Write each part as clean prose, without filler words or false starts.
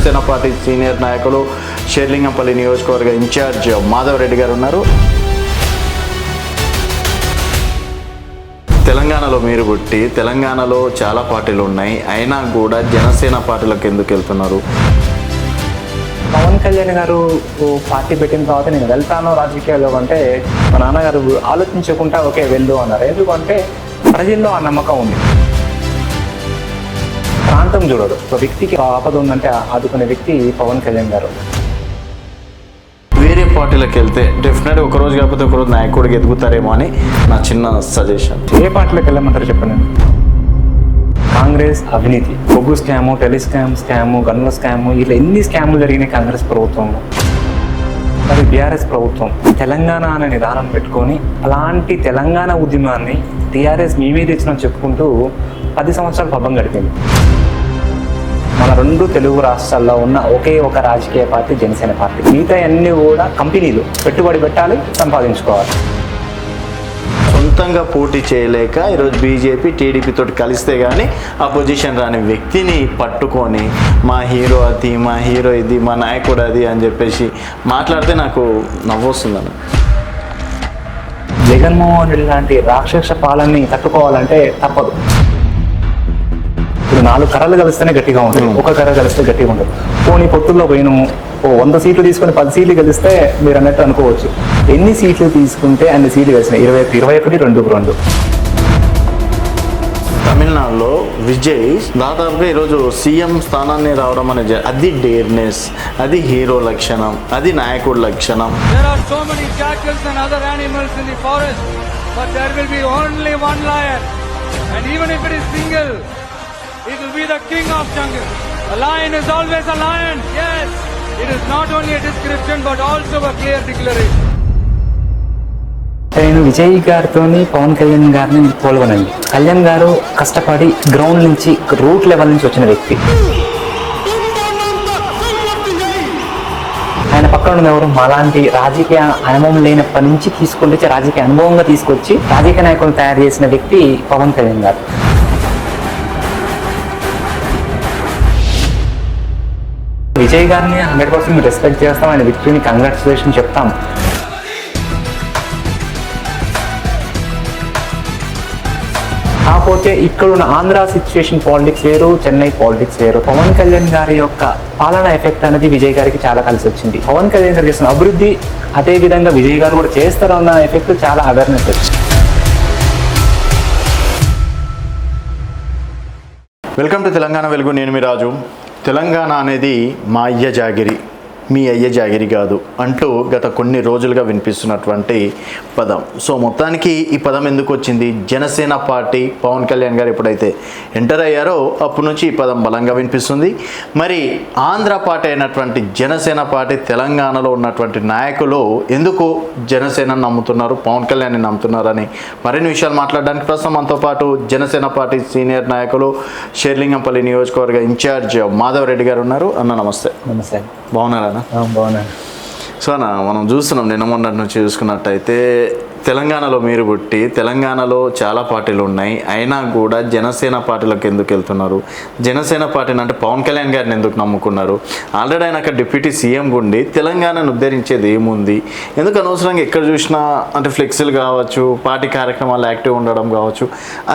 Janasena party senior నాయకులు షేర్లింగంపల్లి నియోజకవర్గ incharge Madhav Reddy గారు ఉన్నారు. తెలంగాణలో మీరు పుట్టి తెలంగాణలో చాలా పార్టీలు ఉన్నాయి, అయినా కూడా జనసేన పార్టీలకు ఎందుకు వెళ్తున్నారు? పవన్ కళ్యాణ్ గారు పార్టీ పెట్టిన తర్వాత నేను వెళ్తాను రాజకీయాల్లో అంటే మా నాన్నగారు ఆలోచించకుండా ఓకే వెళ్ళు అన్నారు. ఎందుకంటే ప్రజల్లో ఆ నమ్మకం ఉంది. ప్రాంతం చూడడు, ఒక వ్యక్తికి ఆపద ఉందంటే ఆదుకునే వ్యక్తి పవన్ కళ్యాణ్ గారు. వేరే పార్టీలకు వెళ్తే డెఫినెట్గా ఒకరోజు కాకపోతే ఒకరోజు నాయకుడికి ఎదుగుతారేమో అని నా చిన్న సజెషన్. ఏ పార్టీలకు వెళ్ళమంటారు చెప్పండి. కాంగ్రెస్ అవినీతి, బొగ్గు స్కాము, స్కాము, గన్నుల స్కాము, ఇలా ఎన్ని స్కాములు జరిగినాయి కాంగ్రెస్ ప్రభుత్వంలో. అది బీఆర్ఎస్ ప్రభుత్వం తెలంగాణ అనే నిదానం పెట్టుకొని అలాంటి తెలంగాణ ఉద్యమాన్ని టీఆర్ఎస్ మేమే తెచ్చినాం చెప్పుకుంటూ 10 సంవత్సరాలు పబ్బం గడిపింది. మన 2 తెలుగు రాష్ట్రాల్లో ఉన్న ఒకే ఒక రాజకీయ పార్టీ జనసేన పార్టీ. మిగతా అన్నీ కూడా కంపెనీలు, పెట్టుబడి పెట్టాలి, సంపాదించుకోవాలి. సొంతంగా పోటీ చేయలేక ఈరోజు బీజేపీ టీడీపీ తోటి కలిస్తే కానీ ఆ పొజిషన్ రాని వ్యక్తిని పట్టుకొని మా హీరో అది, మా హీరో ఇది, మా నాయకుడు అది అని చెప్పేసి మాట్లాడితే నాకు నవ్వొస్తుందని. జగన్మోహన్ రెడ్డి లాంటి రాక్షస పాలనని తట్టుకోవాలంటే తప్పదు. ఇప్పుడు 4 కర్రలు కలిస్తేనే గట్టిగా ఉంటుంది, ఒక కర్ర కలిస్తే గట్టిగా ఉండదు. పోనీ పొత్తుల్లో పోయినాము, 100 సీట్లు తీసుకొని 10 సీట్లు గెలిస్తే మీరు అన్నట్టు అనుకోవచ్చు. ఎన్ని సీట్లు తీసుకుంటే అన్ని సీట్లు కలిసినాయి, 21, 2-2. తమిళనాడులో విజయ్ దాదాపుగా ఈరోజు సీఎం స్థానాన్ని రావడం అనేది అది డేర్నెస్, అది హీరో లక్షణం, అది నాయకుడి లక్షణం. There are so many jackals and other animals in the forest, but there will be only one lion, and even if it is single, it will be the king of jungle. A lion is always a lion. Yes, it is not only a description but also a clear declaration. నేను విజయ్ గారితో పవన్ కళ్యాణ్ గారిని పోల్వనండి. కళ్యాణ్ గారు కష్టపడి ground నుంచి, root level నుంచి వచ్చిన వ్యక్తి. ఆయన పక్కన ఉన్న ఎవరు మాలాంటి రాజకీయ అనుభవం లేనప్పటి నుంచి తీసుకొచ్చి రాజకీయ అనుభవంగా తీసుకొచ్చి రాజకీయ నాయకులను తయారు చేసిన వ్యక్తి పవన్ కళ్యాణ్ గారు. విజయ్ గారిని 100% రెస్పెక్ట్ చేస్తాం, ఆయన విక్టరీని కంగ్రాచులేషన్ చెప్తాం. కాకపోతే ఇక్కడున్న ఆంధ్ర సిచ్యువేషన్ పాలిటిక్స్ వేరు, చెన్నై పాలిటిక్స్ వేరు. పవన్ కళ్యాణ్ గారి యొక్క పాలన ఎఫెక్ట్ అనేది విజయ్ గారికి చాలా కలిసి వచ్చింది. పవన్ కళ్యాణ్ గారు చేస్తున్న అభివృద్ధి, అదే విధంగా విజయ్ గారు కూడా చేస్తారన్న ఎఫెక్ట్ చాలా అవేర్నెస్ వచ్చింది. వెల్కమ్ టు తెలంగాణ వెలుగు. నేను మీ రాజు. తెలంగాణ అనేది మా అయ్య జాగిరి, మీ అయ్య జాగిరి కాదు అంటూ గత కొన్ని రోజులుగా వినిపిస్తున్నటువంటి పదం. సో మొత్తానికి ఈ పదం ఎందుకు వచ్చింది? జనసేన పార్టీ పవన్ కళ్యాణ్ గారు ఎప్పుడైతే ఎంటర్ అయ్యారో అప్పటి నుంచి ఈ పదం బలంగా వినిపిస్తుంది. మరి ఆంధ్ర పార్టీ అయినటువంటి జనసేన పార్టీ తెలంగాణలో ఉన్నటువంటి నాయకులు ఎందుకు జనసేనని నమ్ముతున్నారు, పవన్ కళ్యాణ్ని నమ్ముతున్నారని మరిన్ని విషయాలు మాట్లాడడానికి ప్రస్తుతం మనతో పాటు జనసేన పార్టీ సీనియర్ నాయకులు షేర్లింగంపల్లి నియోజకవర్గ ఇన్ఛార్జ్ మాధవ్ రెడ్డి గారు ఉన్నారు. అన్న నమస్తే. నమస్తే. బాగున్నారా? బాగున్నాను. సో అన్న, మనం చూస్తున్నాం నిన్న మొన్నటి నుంచి చూసుకున్నట్టయితే తెలంగాణలో మీరు పుట్టి తెలంగాణలో చాలా పార్టీలు ఉన్నాయి, అయినా కూడా జనసేన పార్టీలకు ఎందుకు వెళ్తున్నారు? జనసేన పార్టీని అంటే పవన్ కళ్యాణ్ గారిని ఎందుకు నమ్ముకున్నారు? ఆల్రెడీ ఆయన అక్కడ డిప్యూటీ సీఎం ఉండి తెలంగాణను ఉద్ధరించేది ఏముంది? ఎందుకు అనవసరంగా ఎక్కడ చూసినా అంటే ఫ్లెక్సీలు కావచ్చు, పార్టీ కార్యక్రమాలు యాక్టివ్ ఉండడం కావచ్చు,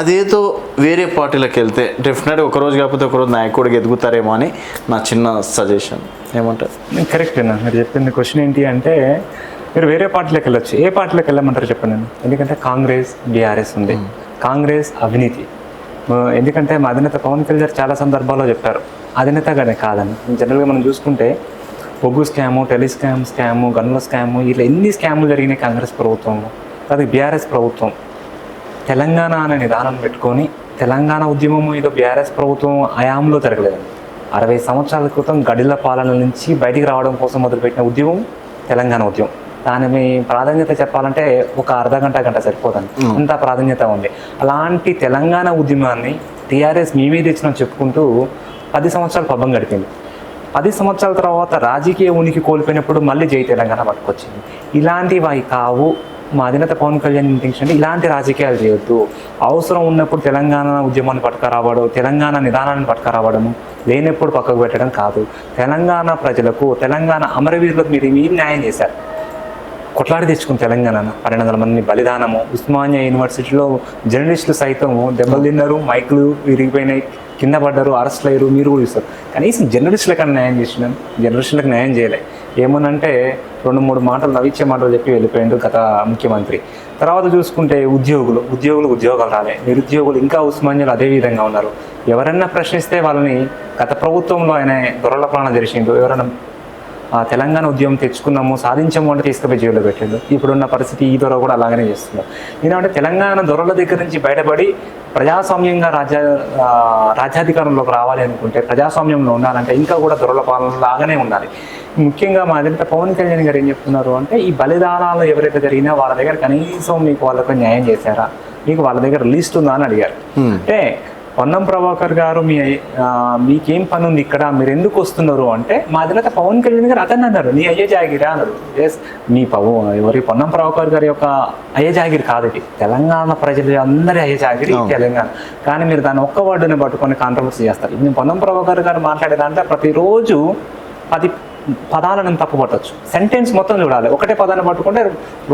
అదేదో వేరే పార్టీలకు వెళ్తే డెఫినెట్గా ఒకరోజు కాకపోతే ఒకరోజు నాయకుడికి ఎదుగుతారేమో అని నా చిన్న సజెషన్. ఏమంటారు? కరెక్ట్ అన్న, మీరు చెప్పింది. క్వశ్చన్ ఏంటి అంటే మీరు వేరే పార్టీలకు వెళ్ళొచ్చు, ఏ పార్టీలకు వెళ్ళమంటారు చెప్పండి. ఎందుకంటే కాంగ్రెస్, బీఆర్ఎస్ ఉంది. కాంగ్రెస్ అవినీతి. ఎందుకంటే మా అధినేత పవన్ కళ్యాణ్ చాలా సందర్భాల్లో చెప్పారు అధినేతగానే కాదని. జనరల్గా మనం చూసుకుంటే బొగ్గు స్కాము, స్కాము, గన్నుల స్కాము, ఇలా ఎన్ని స్కాములు జరిగినాయి కాంగ్రెస్ ప్రభుత్వంలో. అది బీఆర్ఎస్ ప్రభుత్వం తెలంగాణ అనే నిదానం పెట్టుకొని తెలంగాణ ఉద్యమం ఏదో బీఆర్ఎస్ ప్రభుత్వం హయాంలో జరగలేదండి. 60 సంవత్సరాల క్రితం గడిల పాలన నుంచి బయటికి రావడం కోసం మొదలుపెట్టిన ఉద్యమం తెలంగాణ ఉద్యమం. దాని ప్రాధాన్యత చెప్పాలంటే ఒక గంట సరిపోదండి, అంత ప్రాధాన్యత ఉంది. అలాంటి తెలంగాణ ఉద్యమాన్ని టీఆర్ఎస్ మేమే తెచ్చినాం చెప్పుకుంటూ 10 సంవత్సరాలు పబ్బం గడిపింది. 10 సంవత్సరాల తర్వాత రాజకీయ ఉనికి కోల్పోయినప్పుడు మళ్ళీ జై తెలంగాణ పట్టుకొచ్చింది. ఇలాంటివి కావు మా అధినేత పవన్ కళ్యాణ్ ఇంటెన్షన్ అంటే ఇలాంటి రాజకీయాలు చేయొద్దు, అవసరం ఉన్నప్పుడు తెలంగాణ ఉద్యమాన్ని పట్టుకురావడం, తెలంగాణ నిదానాన్ని పట్టుకురావడము, లేనప్పుడు పక్కకు పెట్టడం కాదు. తెలంగాణ ప్రజలకు, తెలంగాణ అమరవీరులకు మీరు ఏం న్యాయం చేశారు? కొట్లాడి తెచ్చుకుని తెలంగాణ 1200 మంది బలిదానము, ఉస్మానియా యూనివర్సిటీలో జర్నలిస్టులు సైతం దెబ్బలు తిన్నారు, మైకులు విరిగిపోయినాయి, కింద పడ్డారు, అరెస్ట్లు అయ్యారు, మీరు కూడా చూస్తారు. కనీసం జర్నలిస్టులకన్నా న్యాయం చేసినాను, జర్నలిస్టులకు న్యాయం చేయలే. ఏమనంటే 2-3 మాటలు నవ్విచ్చే మాటలు చెప్పి వెళ్ళిపోయిండు గత ముఖ్యమంత్రి. తర్వాత చూసుకుంటే ఉద్యోగాలు రాలే, నిరుద్యోగులు ఇంకా ఉస్మానియాలో అదే విధంగా ఉన్నారు. ఎవరన్నా ప్రశ్నిస్తే వాళ్ళని గత ప్రభుత్వంలో ఆయన దొరల ప్రాణం జరిచిండు, ఎవరైనా తెలంగాణ ఉద్యమం తెచ్చుకున్నాము సాధించాము అంటే తీసుకుపోయి జైల్లో పెట్టిండు. ఇప్పుడున్న పరిస్థితి ఈ దొర కూడా అలాగనే చేస్తున్నారు. ఎందుకంటే తెలంగాణ దొరల దగ్గర నుంచి బయటపడి ప్రజాస్వామ్యంగా రాజ్యాధికారంలోకి రావాలి అనుకుంటే, ప్రజాస్వామ్యంలో ఉండాలంటే ఇంకా కూడా దొరల పాలన లాగానే ఉండాలి. ముఖ్యంగా మా అధినేత పవన్ కళ్యాణ్ గారు ఏం చెప్తున్నారు అంటే, ఈ బలిదానాలు ఎవరైతే జరిగినా వాళ్ళ దగ్గర కనీసం మీకు వాళ్ళకు న్యాయం చేశారా, మీకు వాళ్ళ దగ్గర లిస్ట్ ఉందా అని అడిగారు. అంటే పొన్నం ప్రభాకర్ గారు మీకేం పని ఉంది ఇక్కడ, మీరు ఎందుకు వస్తున్నారు అంటే, మా అధినేత పవన్ కళ్యాణ్ గారు అతన్ని అన్నారు, నీ అయ్యే జాగిరా అన్నారు. ఎస్, ఎవరి పొన్నం ప్రభాకర్ గారి యొక్క అయ్యే జాగిరి కాదు ఇది, తెలంగాణ ప్రజలు అందరి అయ్యే జాగిరి తెలంగాణ. కానీ మీరు దాన్ని ఒక్క వర్డుని పట్టుకొని కాంట్రవర్సీ చేస్తారు. నేను పొన్నం ప్రభాకర్ గారు మాట్లాడే దాంట్లో ప్రతిరోజు 10 పదాలను తప్పు పట్టవచ్చు, సెంటెన్స్ మొత్తం చూడాలి. ఒకటే పదాన్ని పట్టుకుంటే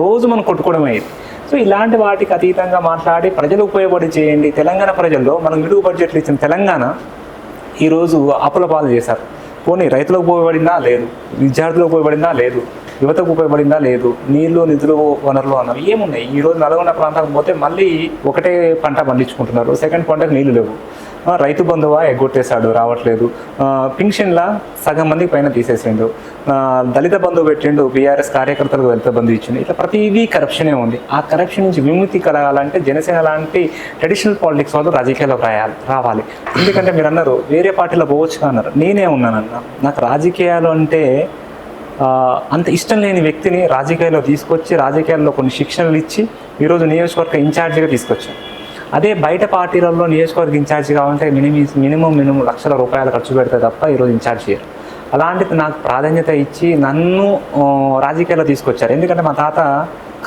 రోజు మనం కొట్టుకోవడం అయ్యేది. సో ఇలాంటి వాటికి అతీతంగా మాట్లాడి ప్రజలు ఉపయోగపడి చేయండి. తెలంగాణ ప్రజల్లో మనం విడుగు బడ్జెట్లు ఇచ్చిన తెలంగాణ ఈరోజు అప్పుల పాలు చేశారు. పోనీ రైతులకు ఉపయోగపడిందా లేదు, విద్యార్థులకు ఉపయోగపడిందా లేదు, యువతకు ఉపయోగపడిందా లేదు, నీళ్లు నిధులు వనరులు అన్నవి ఏమున్నాయి? ఈరోజు నల్గొండ ప్రాంతానికి పోతే మళ్ళీ ఒకటే పంట పండించుకుంటున్నారు, సెకండ్ పంటకు నీళ్లు లేవు. రైతు బంధువా ఎగ్గొట్టేశాడు, రావట్లేదు. పింఛన్లా సగం మందికి పైన తీసేసిండు. దళిత బంధువు పెట్టిండు, బీఆర్ఎస్ కార్యకర్తలకు దళిత బంధువు ఇచ్చిండు. ఇట్లా ప్రతిదీ కరప్షనే ఉంది. ఆ కరప్షన్ నుంచి విముక్తి కలగాలంటే జనసేన లాంటి ట్రెడిషనల్ పాలిటిక్స్ వాళ్ళు రాజకీయాల్లోకి రావాలి. ఎందుకంటే మీరు అన్నారు వేరే పార్టీలో పోవచ్చు అన్నారు, నేనే ఉన్నానన్న. నాకు రాజకీయాలు అంటే అంత ఇష్టం లేని వ్యక్తిని రాజకీయాల్లో తీసుకొచ్చి, రాజకీయాల్లో కొన్ని శిక్షణలు ఇచ్చి ఈరోజు నియోజకవర్గ ఇన్ఛార్జిగా తీసుకొచ్చాను. అదే బయట పార్టీలలో నియోజకవర్గ ఇన్ఛార్జి కావాలంటే మినిమం లక్షల రూపాయలు ఖర్చు పెడితే తప్ప ఈరోజు ఇన్ఛార్జ్ చేయరు. అలాంటిది నాకు ప్రాధాన్యత ఇచ్చి నన్ను రాజకీయాల్లో తీసుకొచ్చారు. ఎందుకంటే మా తాత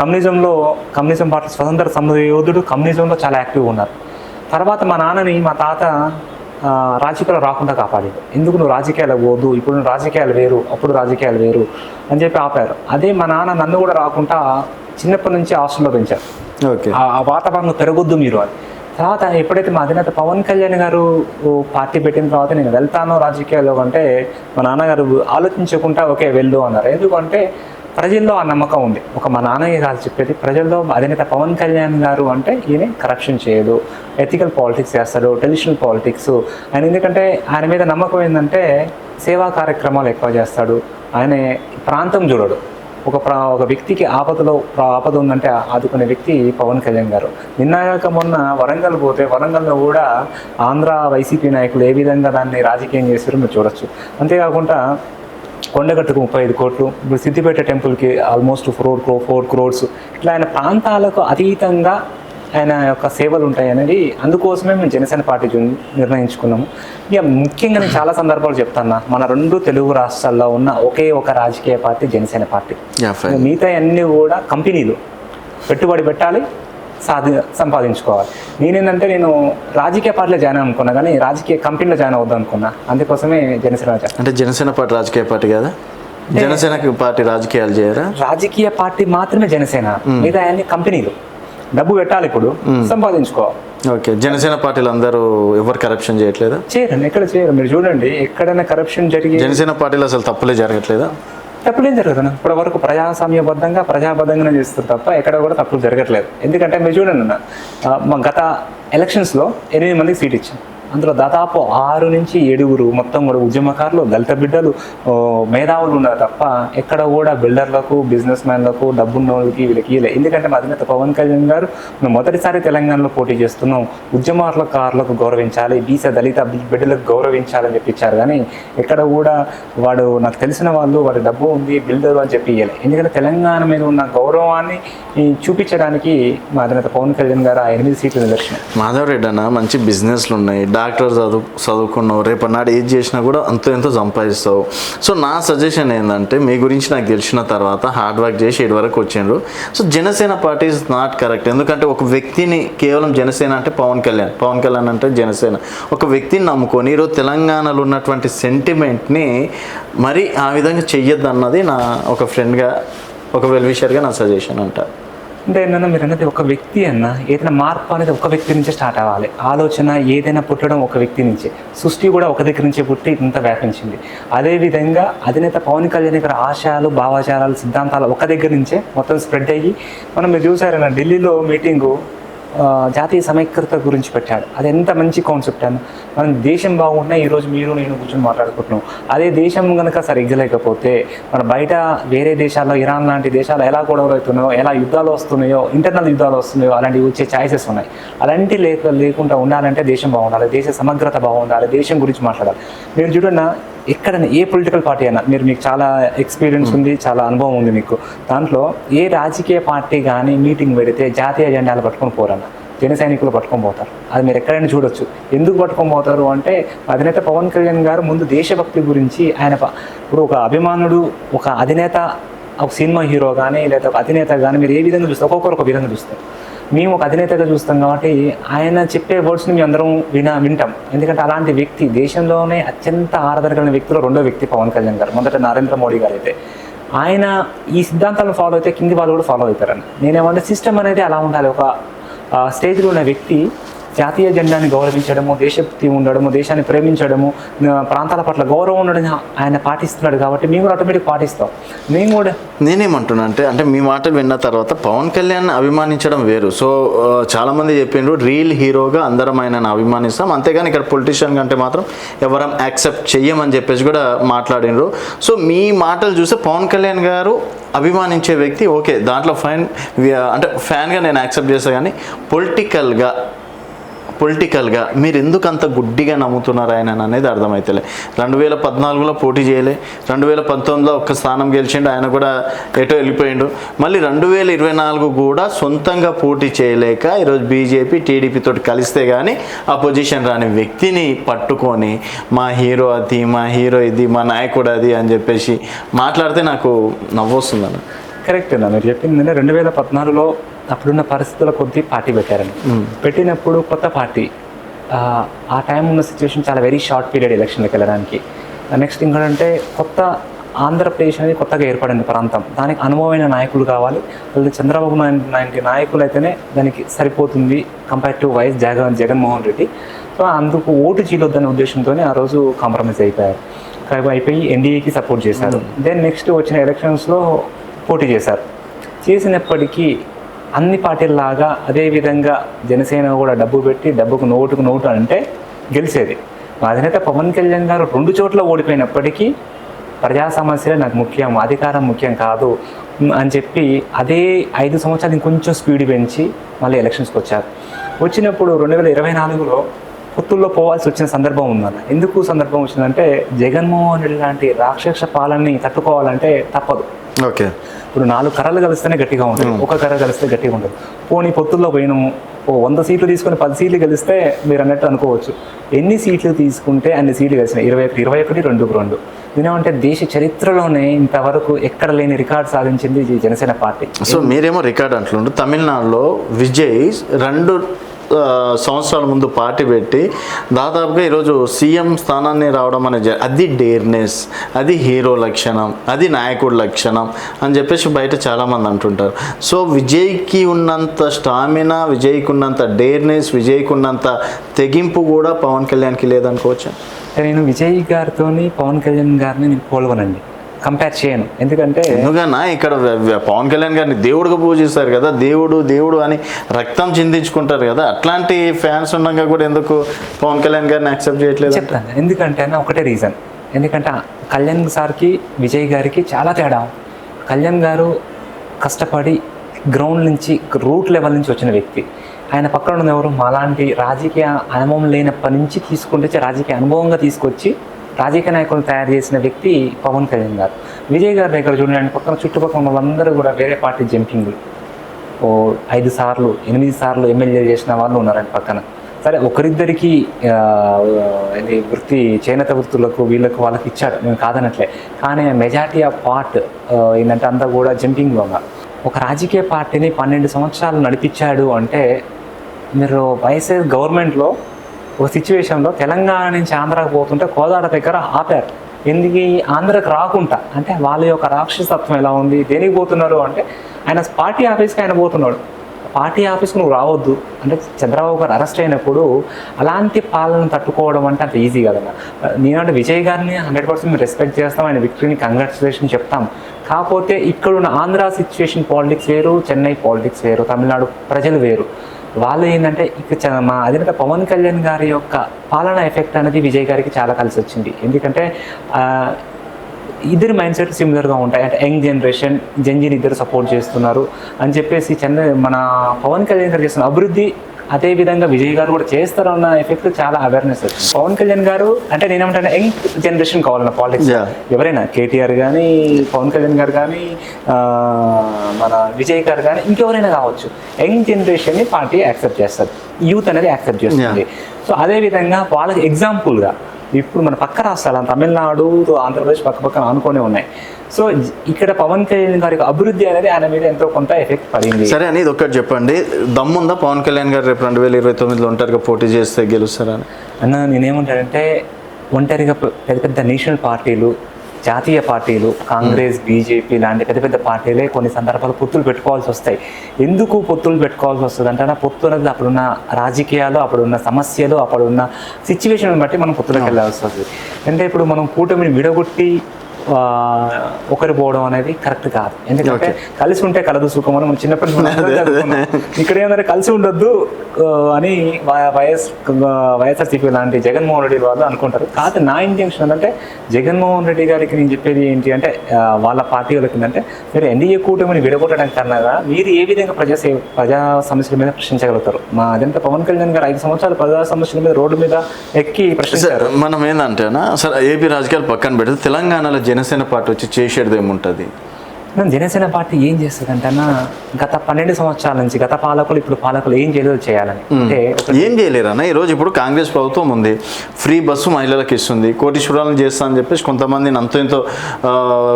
కమ్యూనిజం పార్టీ స్వతంత్ర సమర యోధుడు, కమ్యూనిజంలో చాలా యాక్టివ్గా ఉన్నారు. తర్వాత మా నాన్నని మా తాత రాజకీయాలు రాకుండా కాపాడాడు. ఎందుకు నువ్వు రాజకీయాలు పోదు, ఇప్పుడు నువ్వు రాజకీయాలు వేరు, అప్పుడు రాజకీయాలు వేరు అని చెప్పి ఆపారు. అదే మా నాన్న నన్ను కూడా రాకుండా చిన్నప్పటి నుంచి హాస్టల్లో పెంచారు. ఆ వాతావరణం పెరగొద్దు మీరు అని. తర్వాత ఎప్పుడైతే మా అధినేత పవన్ కళ్యాణ్ గారు పార్టీ పెట్టిన తర్వాత నేను వెళ్తాను రాజకీయాల్లో అంటే, మా నాన్నగారు ఆలోచించకుండా ఓకే వెళ్ళు అన్నారు. ఎందుకంటే ప్రజల్లో ఆ నమ్మకం ఉంది. మా నాన్నయ్య గారు చెప్పేది, ప్రజల్లో అధినేత పవన్ కళ్యాణ్ గారు అంటే ఈయన కరప్షన్ చేయడు, ఎథికల్ పాలిటిక్స్ చేస్తాడు, ట్రెడిషనల్ పాలిటిక్స్ ఆయన. ఎందుకంటే ఆయన మీద నమ్మకం ఏంటంటే సేవా కార్యక్రమాలు ఎక్కువ చేస్తాడు. ఆయన ప్రాంతం చూడడు. ఒక వ్యక్తికి ఆపద ఉందంటే ఆదుకునే వ్యక్తి పవన్ కళ్యాణ్ గారు. నిన్నగాక మొన్న వరంగల్ పోతే, వరంగల్లో కూడా ఆంధ్ర వైసీపీ నాయకులు ఏ విధంగా దాన్ని రాజకీయం చేశారో మీరు చూడొచ్చు. అంతేకాకుండా కొండగట్టుకు 35 కోట్లు, ఇప్పుడు సిద్దిపేట టెంపుల్కి ఆల్మోస్ట్ 4 crores, ఇట్లా ఆయన ప్రాంతాలకు అతీతంగా ఆయన యొక్క సేవలు ఉంటాయి అనేది. అందుకోసమే మేము జనసేన పార్టీ నిర్ణయించుకున్నాము. ఇక ముఖ్యంగా నేను చాలా సందర్భాలు చెప్తాను, మన 2 తెలుగు రాష్ట్రాల్లో ఉన్న ఒకే ఒక రాజకీయ పార్టీ జనసేన పార్టీ. మిగతా అన్నీ కూడా కంపెనీలు, పెట్టుబడి పెట్టాలి, సంపాదించుకోవాలి. నేనేంటంటే నేను రాజకీయ పార్టీలో జాయిన్ అనుకున్నా, కానీ రాజకీయ కంపెనీలో జాయిన్ అవుద్దాం అనుకున్నా. అందుకోసమే జనసేన. అంటే జనసేన పార్టీ రాజకీయ పార్టీ కదా, జనసేన పార్టీ రాజకీయాలు చేయరా? రాజకీయ పార్టీ మాత్రమే జనసేన, మిగతా అన్ని కంపెనీలు. డబ్బు పెట్టాలి, ఇప్పుడు సంపాదించుకోవాలి. ఓకే, జనసేన పార్టీలు అందరూ ఎవరు కరప్షన్ చేయట్లేదా? చేయరండి, ఎక్కడ చేయరు. మీరు చూడండి, ఎక్కడైనా కరప్షన్ జరిగి జనసేన పార్టీలో అసలు తప్పులే జరగట్లేదా? తప్పులేం జరుగుతుంది. ఇప్పటి వరకు ప్రజాబద్ధంగానే చేస్తారు తప్ప ఎక్కడ కూడా తప్పులు జరగట్లేదు. ఎందుకంటే మీరు చూడండి మా గత ఎలక్షన్స్లో 8 మందికి సీట్ ఇచ్చాం. అందులో దాదాపు 6 నుంచి 7 మొత్తం కూడా ఉద్యమకారులు, దళిత బిడ్డలు, మేధావులు ఉన్నారు తప్ప ఎక్కడ కూడా బిల్డర్లకు, బిజినెస్ మ్యాన్లకు, డబ్బున్న వాళ్ళకి వీళ్ళకి ఇలే. ఎందుకంటే మా అధినేత పవన్ కళ్యాణ్ గారు మేము మొదటిసారి తెలంగాణలో పోటీ చేస్తున్నాం, ఉద్యమకారులకు గౌరవించాలి, బీసీ దళిత బిడ్డలకు గౌరవించాలని చెప్పించారు. కానీ ఎక్కడ కూడా వాడు నాకు తెలిసిన వాళ్ళు వాడి డబ్బు ఉంది, బిల్డర్ అని చెప్పి ఇవ్వలే. ఎందుకంటే తెలంగాణ మీద ఉన్న గౌరవాన్ని చూపించడానికి మా అధినేత పవన్ కళ్యాణ్ గారు ఆ 8 సీట్లు నిదర్శనం. మాధవ్ రెడ్డి అన్న మంచి బిజినెస్లు ఉన్నాయి, డాక్టర్ చదువుకున్నావు, రేపటి నాడు ఏది చేసినా కూడా అంతో ఎంతో సంపాదిస్తావు. సో నా సజెషన్ ఏంటంటే, మీ గురించి నాకు తెలిసిన తర్వాత హార్డ్ వర్క్ చేసి ఇటు వరకు వచ్చిండ్రు. So Janasena party is not correct. ఎందుకంటే ఒక వ్యక్తిని కేవలం జనసేన అంటే పవన్ కళ్యాణ్ అంటే జనసేన, ఒక వ్యక్తిని నమ్ముకొని ఈరోజు తెలంగాణలో ఉన్నటువంటి సెంటిమెంట్ని మరి ఆ విధంగా చెయ్యొద్దు అన్నది నా ఒక ఫ్రెండ్గా, ఒక వెల్ విషర్గా నా సజెషన్ అంటారు. అంటే ఏంటన్నా మీరు అన్నది ఒక వ్యక్తి అన్న ఏదైనా మార్పు అనేది ఒక వ్యక్తి నుంచే స్టార్ట్ అవ్వాలి. ఆలోచన ఏదైనా పుట్టడం ఒక వ్యక్తి నుంచే, సృష్టి కూడా ఒక దగ్గర నుంచే పుట్టి ఇంత వ్యాపించింది. అదేవిధంగా అధినేత పవన్ కళ్యాణ్ గారి ఆశయాలు, భావాచారాలు, సిద్ధాంతాలు ఒక దగ్గర నుంచే మొత్తం స్ప్రెడ్ అయ్యి, మనం మీరు చూసారన్న ఢిల్లీలో మీటింగు జాతీయ సమైక్యత గురించి పెట్టాడు. అది ఎంత మంచి కాన్సెప్ట్ అన్న. మనం దేశం బాగున్నా ఈరోజు మీరు నేను కూర్చొని మాట్లాడుకుంటున్నాం. అదే దేశం కనుక సరిగ్గా లేకపోతే మన బయట వేరే దేశాల్లో, ఇరాన్ లాంటి దేశాలు ఎలా గొడవలు అవుతున్నాయో, ఎలా యుద్ధాలు వస్తున్నాయో, ఇంటర్నల్ యుద్ధాలు వస్తున్నాయో, అలాంటివి వచ్చే ఛాయిసెస్ ఉన్నాయి. అలాంటి లేకుండా ఉండాలంటే దేశం బాగుండాలి, దేశ సమగ్రత బాగుండాలి, దేశం గురించి మాట్లాడాలి. మీరు చూడండి, ఎక్కడైనా ఏ పొలిటికల్ పార్టీ అయినా, మీకు చాలా ఎక్స్పీరియన్స్ ఉంది, చాలా అనుభవం ఉంది మీకు, దాంట్లో ఏ రాజకీయ పార్టీ కానీ మీటింగ్ పెడితే జాతీయ జెండాలు పట్టుకొని పోరన్న, జన సైనికులు పట్టుకొని పోతారు. అది మీరు ఎక్కడైనా చూడొచ్చు. ఎందుకు పట్టుకొని పోతారు అంటే, అధినేత పవన్ కళ్యాణ్ గారు ముందు దేశభక్తి గురించి ఆయన ఇప్పుడు ఒక అభిమానుడు, ఒక అధినేత, ఒక సినిమా హీరో కానీ లేదా ఒక అధినేత కానీ మీరు ఏ విధంగా చూస్తారు, ఒక్కొక్కరు ఒక విధంగా చూస్తారు. మేము ఒక అధినేతగా చూస్తాం కాబట్టి ఆయన చెప్పే వర్డ్స్ని మేము అందరం వింటాం. ఎందుకంటే అలాంటి వ్యక్తి, దేశంలోనే అత్యంత ఆరాధన కలిగిన వ్యక్తిలో రెండో వ్యక్తి పవన్ కళ్యాణ్ గారు. మొదట నరేంద్ర మోడీ గారు అయితే ఆయన ఈ సిద్ధాంతాలను ఫాలో అయితే కింది వాళ్ళు కూడా ఫాలో అవుతారని నేనేమంటే, సిస్టమ్ అనేది అలా ఉండాలి. ఒక స్టేజ్లో ఉన్న వ్యక్తి జాతీయ జెండాని గౌరవించడము, దేశభక్తి ఉండడము, దేశాన్ని ప్రేమించడము, ప్రాంతాల పట్ల గౌరవం ఉండడం ఆయన పాటిస్తున్నాడు కాబట్టి మేము కూడా ఆటోమేటిక్ పాటిస్తాం. మేము కూడా నేనేమంటున్నా అంటే మీ మాట విన్న తర్వాత పవన్ కళ్యాణ్ అభిమానించడం వేరు. సో చాలామంది చెప్పిండ్రు రియల్ హీరోగా అందరం ఆయనను అభిమానిస్తాం, అంతేగాని ఇక్కడ పొలిటీషియన్ కంటే మాత్రం ఎవరం యాక్సెప్ట్ చెయ్యమని చెప్పేసి కూడా మాట్లాడినరు. సో మీ మాటలు చూస్తే పవన్ కళ్యాణ్ గారు అభిమానించే వ్యక్తి, ఓకే, దాంట్లో ఫైన్, అంటే ఫ్యాన్గా నేను యాక్సెప్ట్ చేస్తాను. కానీ పొలిటికల్గా మీరు ఎందుకు అంత గుడ్డిగా నమ్ముతున్నారు ఆయన అనేది అర్థమవుతలే. 2014లో పోటీ చేయలే, 2019లో ఒక్క స్థానం గెలిచిండు, ఆయన కూడా ఎటో వెళ్ళిపోయిండు. మళ్ళీ 2024 కూడా సొంతంగా పోటీ చేయలేక ఈరోజు బీజేపీ టీడీపీతో కలిస్తే కానీ ఆ పొజిషన్ రాని వ్యక్తిని పట్టుకొని మా హీరో అది, మా హీరో ఇది, మా నాయకుడు అది అని చెప్పేసి మాట్లాడితే నాకు నవ్వొస్తుందన్న. కరెక్ట్ అన్న మీరు చెప్పింది. 2014లో అప్పుడున్న పరిస్థితుల కొద్దీ పార్టీ పెట్టారని, పెట్టినప్పుడు కొత్త పార్టీ, ఆ టైం ఉన్న సిచ్యువేషన్ చాలా వెరీ షార్ట్ పీరియడ్ ఎలక్షన్లకు వెళ్ళడానికి. నెక్స్ట్ ఇంకోటంటే కొత్త ఆంధ్రప్రదేశ్ అనేది కొత్తగా ఏర్పడిన ప్రాంతం, దానికి అనుభవమైన నాయకులు కావాలి. అలాగే చంద్రబాబు నాయుడు నాయకులు అయితేనే దానికి సరిపోతుంది compare to YS Jaganmohan Reddy. So అందుకు ఓటు చీలొద్దనే ఉద్దేశంతో ఆ రోజు కాంప్రమైజ్ అయిపోయి ఎన్డీఏకి సపోర్ట్ చేశారు. దెన్ నెక్స్ట్ వచ్చిన ఎలక్షన్స్లో పోటీ చేసినప్పటికీ అన్ని పార్టీల్లాగా అదేవిధంగా జనసేన కూడా డబ్బు పెట్టి డబ్బుకు నోటు అంటే గెలిచేది. అధినేత పవన్ కళ్యాణ్ గారు 2 చోట్ల ఓడిపోయినప్పటికీ ప్రజా సమస్యలే నాకు ముఖ్యం, అధికారం ముఖ్యం కాదు అని చెప్పి అదే 5 సంవత్సరాలు ఇంకొంచెం స్పీడ్ పెంచి మళ్ళీ ఎలక్షన్స్కి వచ్చారు. వచ్చినప్పుడు 2024లో పొత్తుల్లో పోవాల్సి వచ్చిన సందర్భం ఉందన్న. ఎందుకు సందర్భం వచ్చిందంటే, జగన్మోహన్ రెడ్డి లాంటి రాక్షస పాలనని తట్టుకోవాలంటే తప్పదు. ఓకే, ఇప్పుడు 4 కర్రలు కలిస్తేనే గట్టిగా ఉంటుంది, ఒక కర్ర కలిస్తే గట్టిగా ఉంటుంది. పోనీ పొత్తుల్లో పోయినాము, 100 సీట్లు తీసుకొని 10 సీట్లు గెలిస్తే మీరు అన్నట్టు అనుకోవచ్చు. ఎన్ని సీట్లు తీసుకుంటే అన్ని సీట్లు గెలిచినాయి, 21, 2-2. దీనేమంటే దేశ చరిత్రలోనే ఇంతవరకు ఎక్కడ లేని రికార్డు సాధించింది ఈ జనసేన పార్టీ. సో మీరేమో రికార్డ్ అంటుండ్రు. తమిళనాడులో విజయ్ 2 సంవత్సరాల ముందు పార్టీ పెట్టి దాదాపుగా ఈరోజు సీఎం స్థానాన్ని రావడం అనేది, అది డేర్నెస్, అది హీరో లక్షణం, అది నాయకుడి లక్షణం అని చెప్పేసి బయట చాలామంది అంటుంటారు. సో విజయ్కి ఉన్నంత స్టామినా, విజయ్కి ఉన్నంత డేర్నెస్, విజయ్కి ఉన్నంత తెగింపు కూడా పవన్ కళ్యాణ్కి లేదనుకోవచ్చు. నేను విజయ్ గారితో పవన్ కళ్యాణ్ గారిని నేను పోల్వనండి, కంపేర్ చేయను. ఎందుకంటే ఎందుకన్నా ఇక్కడ పవన్ కళ్యాణ్ గారిని దేవుడిగా పూజిస్తారు కదా, దేవుడు అని రక్తం చిందించుకుంటారు కదా, అట్లాంటి ఫ్యాన్స్ ఉండగా కూడా ఎందుకు పవన్ కళ్యాణ్ గారిని యాక్సెప్ట్ చేయట్లేదు? చెప్తాను ఎందుకంటే అన్న, ఒకటే రీజన్. ఎందుకంటే కళ్యాణ్ సార్కి విజయ్ గారికి చాలా తేడా. కళ్యాణ్ గారు కష్టపడి గ్రౌండ్ నుంచి, రూట్ లెవెల్ నుంచి వచ్చిన వ్యక్తి. ఆయన పక్కన ఉన్న ఎవరు, మాలాంటి రాజకీయ అనుభవం లేనప్పటి నుంచి తీసుకుంటే రాజకీయ అనుభవంగా తీసుకొచ్చి రాజకీయ నాయకులను తయారు చేసిన వ్యక్తి పవన్ కళ్యాణ్ గారు. విజయ్ గారి దగ్గర చూడండి, పక్కన చుట్టుపక్కల వాళ్ళందరూ కూడా వేరే పార్టీ జంపింగ్లు, 5 సార్లు 8 సార్లు ఎమ్మెల్యే చేసిన వాళ్ళు ఉన్నారండి పక్కన. సరే ఒకరిద్దరికి ఇది వృత్తి చేనేత వృత్తులకు వీళ్ళకు వాళ్ళకి ఇచ్చారు, నేను కాదనట్లే. కానీ మెజారిటీ ఆఫ్ పార్ట్ ఏంటంటే అంతా కూడా జంపింగ్లో ఉన్నారు. ఒక రాజకీయ పార్టీని 12 సంవత్సరాలు నడిపించాడు అంటే మీరు వైఎస్ఆర్ గవర్నమెంట్లో ఒక సిచ్యువేషన్లో తెలంగాణ నుంచి ఆంధ్రాకు పోతుంటే కోదాడ దగ్గర ఆపారు. ఎందుకు ఆంధ్రాకి రాకుండా అంటే వాళ్ళ యొక్క రాక్షసత్వం ఎలా ఉంది, దేనికి పోతున్నారు అంటే ఆయన పార్టీ ఆఫీస్కి ఆయన పోతున్నాడు. పార్టీ ఆఫీస్కి నువ్వు రావద్దు అంటే చంద్రబాబు గారు అరెస్ట్ అయినప్పుడు అలాంటి పాలన తట్టుకోవడం అంటే అంత ఈజీ కదన్నా. నేనంటే విజయ్ గారిని 100% మేము రెస్పెక్ట్ చేస్తాం, ఆయన విక్టరీని కంగ్రాచులేషన్ చెప్తాం. కాకపోతే ఇక్కడున్న ఆంధ్ర సిచ్యువేషన్ పాలిటిక్స్ వేరు, చెన్నై పాలిటిక్స్ వేరు, తమిళనాడు ప్రజలు వేరు. వాళ్ళు ఏంటంటే ఇక్కడ మా అధినేత పవన్ కళ్యాణ్ గారి యొక్క పాలన ఎఫెక్ట్ అనేది విజయ్ గారికి చాలా కలిసి వచ్చింది. ఎందుకంటే ఇద్దరు మైండ్ సెట్ సిమిలర్గా ఉంటాయి. అంటే యంగ్ జనరేషన్ జంజీని ఇద్దరు సపోర్ట్ చేస్తున్నారు అని చెప్పేసి మన పవన్ కళ్యాణ్ గారు చేస్తున్న అభివృద్ధి అదే విధంగా విజయ్ గారు కూడా చేస్తారన్న ఎఫెక్ట్ చాలా అవేర్నెస్ వచ్చింది. పవన్ కళ్యాణ్ గారు అంటే నేనేమంటాను యంగ్ జనరేషన్ కావాలన్న పాలిటిక్స్ ఎవరైనా కేటీఆర్ కానీ పవన్ కళ్యాణ్ గారు కానీ మన విజయ్ గారు కానీ ఇంకెవరైనా కావచ్చు, యంగ్ జనరేషన్ని పార్టీ యాక్సెప్ట్ చేస్తారు, యూత్ అనేది యాక్సెప్ట్ చేస్తుంది. సో అదేవిధంగా వాళ్ళకి ఎగ్జాంపుల్గా ఇప్పుడు మన పక్క రాష్ట్రాలు తమిళనాడు ఆంధ్రప్రదేశ్ పక్కన ఆనుకొనే ఉన్నాయి. సో ఇక్కడ పవన్ కళ్యాణ్ గారి అభివృద్ధి అనేది ఆయన మీద ఎంతో కొంత ఎఫెక్ట్ పడింది. సరే అని ఇది ఒక్కటి చెప్పండి, దమ్ముందా పవన్ కళ్యాణ్ గారు రేపు 2029లో ఒంటరిగా పోటీ చేస్తే గెలుస్తారని? అన్న నేనేమంటానంటే ఒంటరిగా పెద్ద పెద్ద నేషనల్ పార్టీలు, జాతీయ పార్టీలు, కాంగ్రెస్, బీజేపీ లాంటి పెద్ద పెద్ద పార్టీలే కొన్ని సందర్భాలు పొత్తులు పెట్టుకోవాల్సి వస్తాయి. ఎందుకు పొత్తులు పెట్టుకోవాల్సి వస్తుంది అంటే పొత్తు అనేది అప్పుడున్న రాజకీయాలు, అప్పుడున్న సమస్యలు, అప్పుడున్న సిచ్యువేషన్ బట్టి మనం పొత్తులకు వెళ్ళాల్సి వస్తుంది. అంటే ఇప్పుడు మనం కూటమిని విడగొట్టి ఒకరు పోవడం అనేది కరెక్ట్ కాదు. ఎందుకంటే కలిసి ఉంటే కలదు సుఖం అని మనం చిన్నప్పటి ఇక్కడ ఏంటంటే కలిసి ఉండొద్దు అని వైఎస్ఆర్సీపీ లాంటి జగన్మోహన్ రెడ్డి వాళ్ళు అనుకుంటారు. కాదు నా ఇంటెన్షన్ ఏంటంటే జగన్మోహన్ రెడ్డి గారికి నేను చెప్పేది ఏంటి అంటే వాళ్ళ పార్టీ వాళ్ళకి ఏంటంటే మీరు ఎన్డీఏ కూటమిని విడగొట్టడం కన్నా మీరు ఏ విధంగా ప్రజా సమస్యల మీద ప్రశ్నించగలుగుతారు. మా అదంతా పవన్ కళ్యాణ్ గారు 5 సంవత్సరాలు ప్రజా సమస్యల మీద రోడ్డు మీద ఎక్కి ప్రశ్నించారు. మనం ఏంటంటేనా సరే ఏపీ రాజకీయాలు పక్కన పెడితే తెలంగాణలో జనసేన పార్టీ వచ్చి చేసేది ఏముంటుంది? జనసేన పార్టీ ఏం చేస్తుందంటే గత 12 సంవత్సరాల నుంచి గత పాలకులు ఇప్పుడు పాలకులు ఏం చేయలేదు చేయాలని అంటే ఏం చేయలేరన్న. ఈరోజు ఇప్పుడు కాంగ్రెస్ ప్రభుత్వం ఉంది, ఫ్రీ బస్సు మహిళలకు ఇస్తుంది, కోటీశ్వరాలను చేస్తా అని చెప్పేసి కొంతమందిని అంతో ఎంతో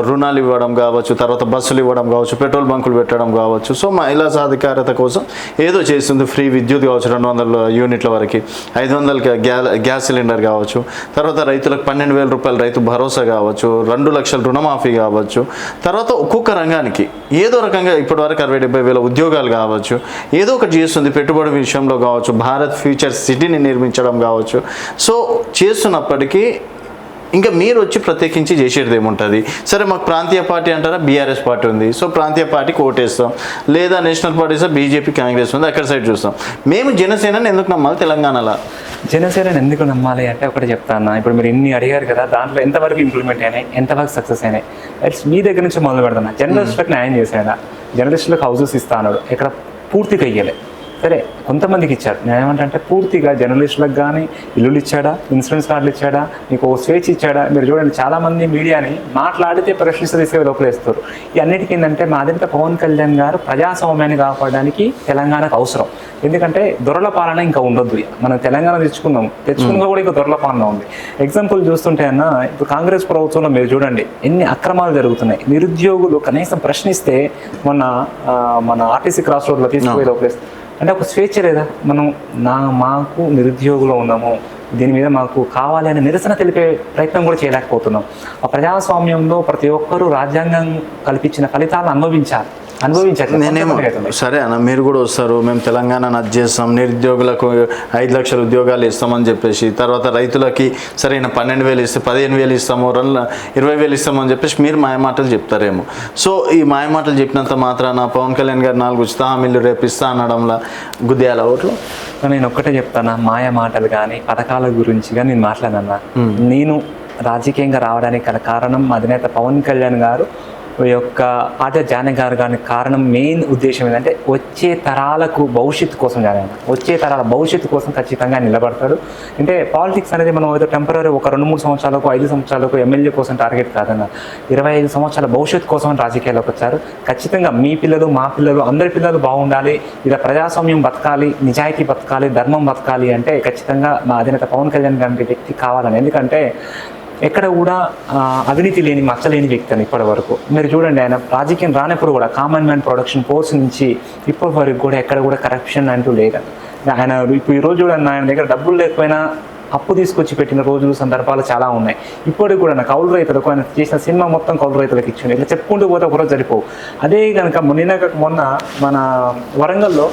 రుణాలు ఇవ్వడం కావచ్చు, తర్వాత బస్సులు ఇవ్వడం కావచ్చు, పెట్రోల్ బంకులు పెట్టడం కావచ్చు. సో మహిళా సాధికారత కోసం ఏదో చేస్తుంది, ఫ్రీ విద్యుత్ కావచ్చు 200 యూనిట్ల వరకు, 500 గ్యాస్ సిలిండర్ కావచ్చు, తర్వాత రైతులకు 12,000 రూపాయలు రైతు భరోసా కావచ్చు, 2 లక్షల రుణమాఫీ కావచ్చు, తర్వాత ఒక్కొక్క రంగానికి ఏదో రకంగా ఇప్పటివరకు 60-70 వేల ఉద్యోగాలు కావచ్చు, ఏదో ఒకటి చేస్తుంది. పెట్టుబడి విషయంలో కావచ్చు, భారత్ ఫ్యూచర్ సిటీని నిర్మించడం కావచ్చు. సో చేస్తున్నప్పటికీ ఇంకా మీరు వచ్చి ప్రత్యేకించి చేసేది ఏముంటుంది? సరే మాకు ప్రాంతీయ పార్టీ అంటారా, బీఆర్ఎస్ పార్టీ ఉంది, సో ప్రాంతీయ పార్టీకి ఓటేస్తాం, లేదా national party sir BJP Congress ఉంది, అక్కడ సైడ్ చూస్తాం. మేము జనసేనని ఎందుకు నమ్మాలి? తెలంగాణలో జనసేనని ఎందుకు నమ్మాలి అంటే ఒకటి చెప్తాను. ఇప్పుడు మీరు ఇన్ని అడిగారు కదా, దాంట్లో ఎంతవరకు ఇంప్లిమెంట్ అయినాయి, ఎంతవరకు సక్సెస్ అయినాయి, మీ దగ్గర నుంచి మొదలు పెడతాను. జర్నలిస్టులకు న్యాయం చేశాడా? జర్నలిస్టులకు హౌసెస్ ఇస్తా అన్నాడు, ఇక్కడ పూర్తిగా ఇయ్యలే. సరే కొంతమందికి ఇచ్చాడు. నేను ఏమంటే పూర్తిగా జర్నలిస్టులకు కానీ ఇల్లులు ఇచ్చాడా, ఇన్సూరెన్స్ కార్డులు ఇచ్చాడా, మీకు స్వేచ్ఛ ఇచ్చాడా? మీరు చూడండి చాలామంది మీడియాని మాట్లాడితే ప్రశ్నిస్తే తీసుకెళ్ళి లోపలేస్తారు. ఈ అన్నిటికీ ఏంటంటే మా అధినేత పవన్ కళ్యాణ్ గారు ప్రజాస్వామ్యాన్ని కాపాడడానికి తెలంగాణకు అవసరం. ఎందుకంటే దొరల పాలన ఇంకా ఉండొద్దు. మనం తెలంగాణ తెచ్చుకున్నా కూడా ఇంకా దొరల పాలన ఉంది. ఎగ్జాంపుల్ చూస్తుంటే ఇప్పుడు కాంగ్రెస్ ప్రభుత్వంలో మీరు చూడండి ఎన్ని అక్రమాలు జరుగుతున్నాయి. నిరుద్యోగులు కనీసం ప్రశ్నిస్తే మన ఆర్టీసీ క్రాస్ రోడ్లో తీసుకుపోయి లోపలేస్తారు. అంటే ఒక స్వేచ్ఛ లేదా? మనం మాకు నిరుద్యోగులు ఉన్నాము, దీని మీద మాకు కావాలి అనే నిరసన తెలిపే ప్రయత్నం కూడా చేయలేకపోతున్నాం. ఆ ప్రజాస్వామ్యంలో ప్రతి ఒక్కరూ రాజ్యాంగం కల్పించిన ఫలితాలను అనుభవించాలి. నేనేమో సరే అన్న, మీరు కూడా వస్తారు, మేము తెలంగాణ నచ్చి చేస్తాం, నిరుద్యోగులకు 5 లక్షల ఉద్యోగాలు ఇస్తామని చెప్పేసి, తర్వాత రైతులకి సరైన 12,000 ఇస్తే 15,000 ఇస్తాము, 20,000 ఇస్తామని చెప్పేసి మీరు మాయమాటలు చెప్తారేమో. సో ఈ మాయమాటలు చెప్పినంత మాత్రాన పవన్ కళ్యాణ్ గారు 4 ఉచిత హామీలు రేపు ఇస్తా అనడంలా గుద్దేయాల ఓట్లు? నేను ఒక్కటే చెప్తానా, మాయ మాటలు కానీ పథకాల గురించి కానీ నేను మాట్లాడన్నా. నేను రాజకీయంగా రావడానికి గల కారణం అధినేత పవన్ కళ్యాణ్ గారు ఈ యొక్క పార్టీ జాయిన్ గారు కానీ కారణం మెయిన్ ఉద్దేశం ఏంటంటే వచ్చే తరాలకు భవిష్యత్తు కోసం జాయిన్ అయినా, వచ్చే తరాల భవిష్యత్తు కోసం ఖచ్చితంగా నిలబడతాడు. అంటే పాలిటిక్స్ అనేది మనం ఏదో టెంపరీ ఒక 2-3 సంవత్సరాలకు 5 సంవత్సరాలకు ఎమ్మెల్యే కోసం టార్గెట్ కాదన్న, 25 సంవత్సరాల భవిష్యత్తు కోసం రాజకీయాల్లోకి వచ్చారు. ఖచ్చితంగా మీ పిల్లలు, మా పిల్లలు, అందరి పిల్లలు బాగుండాలి, ఇలా ప్రజాస్వామ్యం బతకాలి, నిజాయితీ బతకాలి, ధర్మం బతకాలి అంటే ఖచ్చితంగా మా అధినేత పవన్ కళ్యాణ్ గారి వ్యక్తి కావాలని. ఎందుకంటే ఎక్కడ కూడా అవినీతి లేని మచ్చలేని వ్యక్తి అని ఇప్పటి వరకు మీరు చూడండి. ఆయన రాజకీయం రానప్పుడు కూడా కామన్ మ్యాన్ ప్రొడక్షన్ ఫోర్స్ నుంచి ఇప్పటి వరకు కూడా ఎక్కడ కూడా కరప్షన్ అంటూ లేదు. ఆయన ఇప్పుడు ఈరోజు చూడండి, ఆయన దగ్గర డబ్బులు లేకపోయినా అప్పు తీసుకొచ్చి పెట్టిన రోజులు సందర్భాలు చాలా ఉన్నాయి. ఇప్పటికి కూడా కౌలు రైతులకు ఆయన చేసిన సినిమా మొత్తం కౌలు రైతులకు ఇచ్చింది. ఇట్లా చెప్పుకుంటూ పోతే ఒకరోజు సరిపోవు. అదే కనుక మొన్న మన వరంగల్లో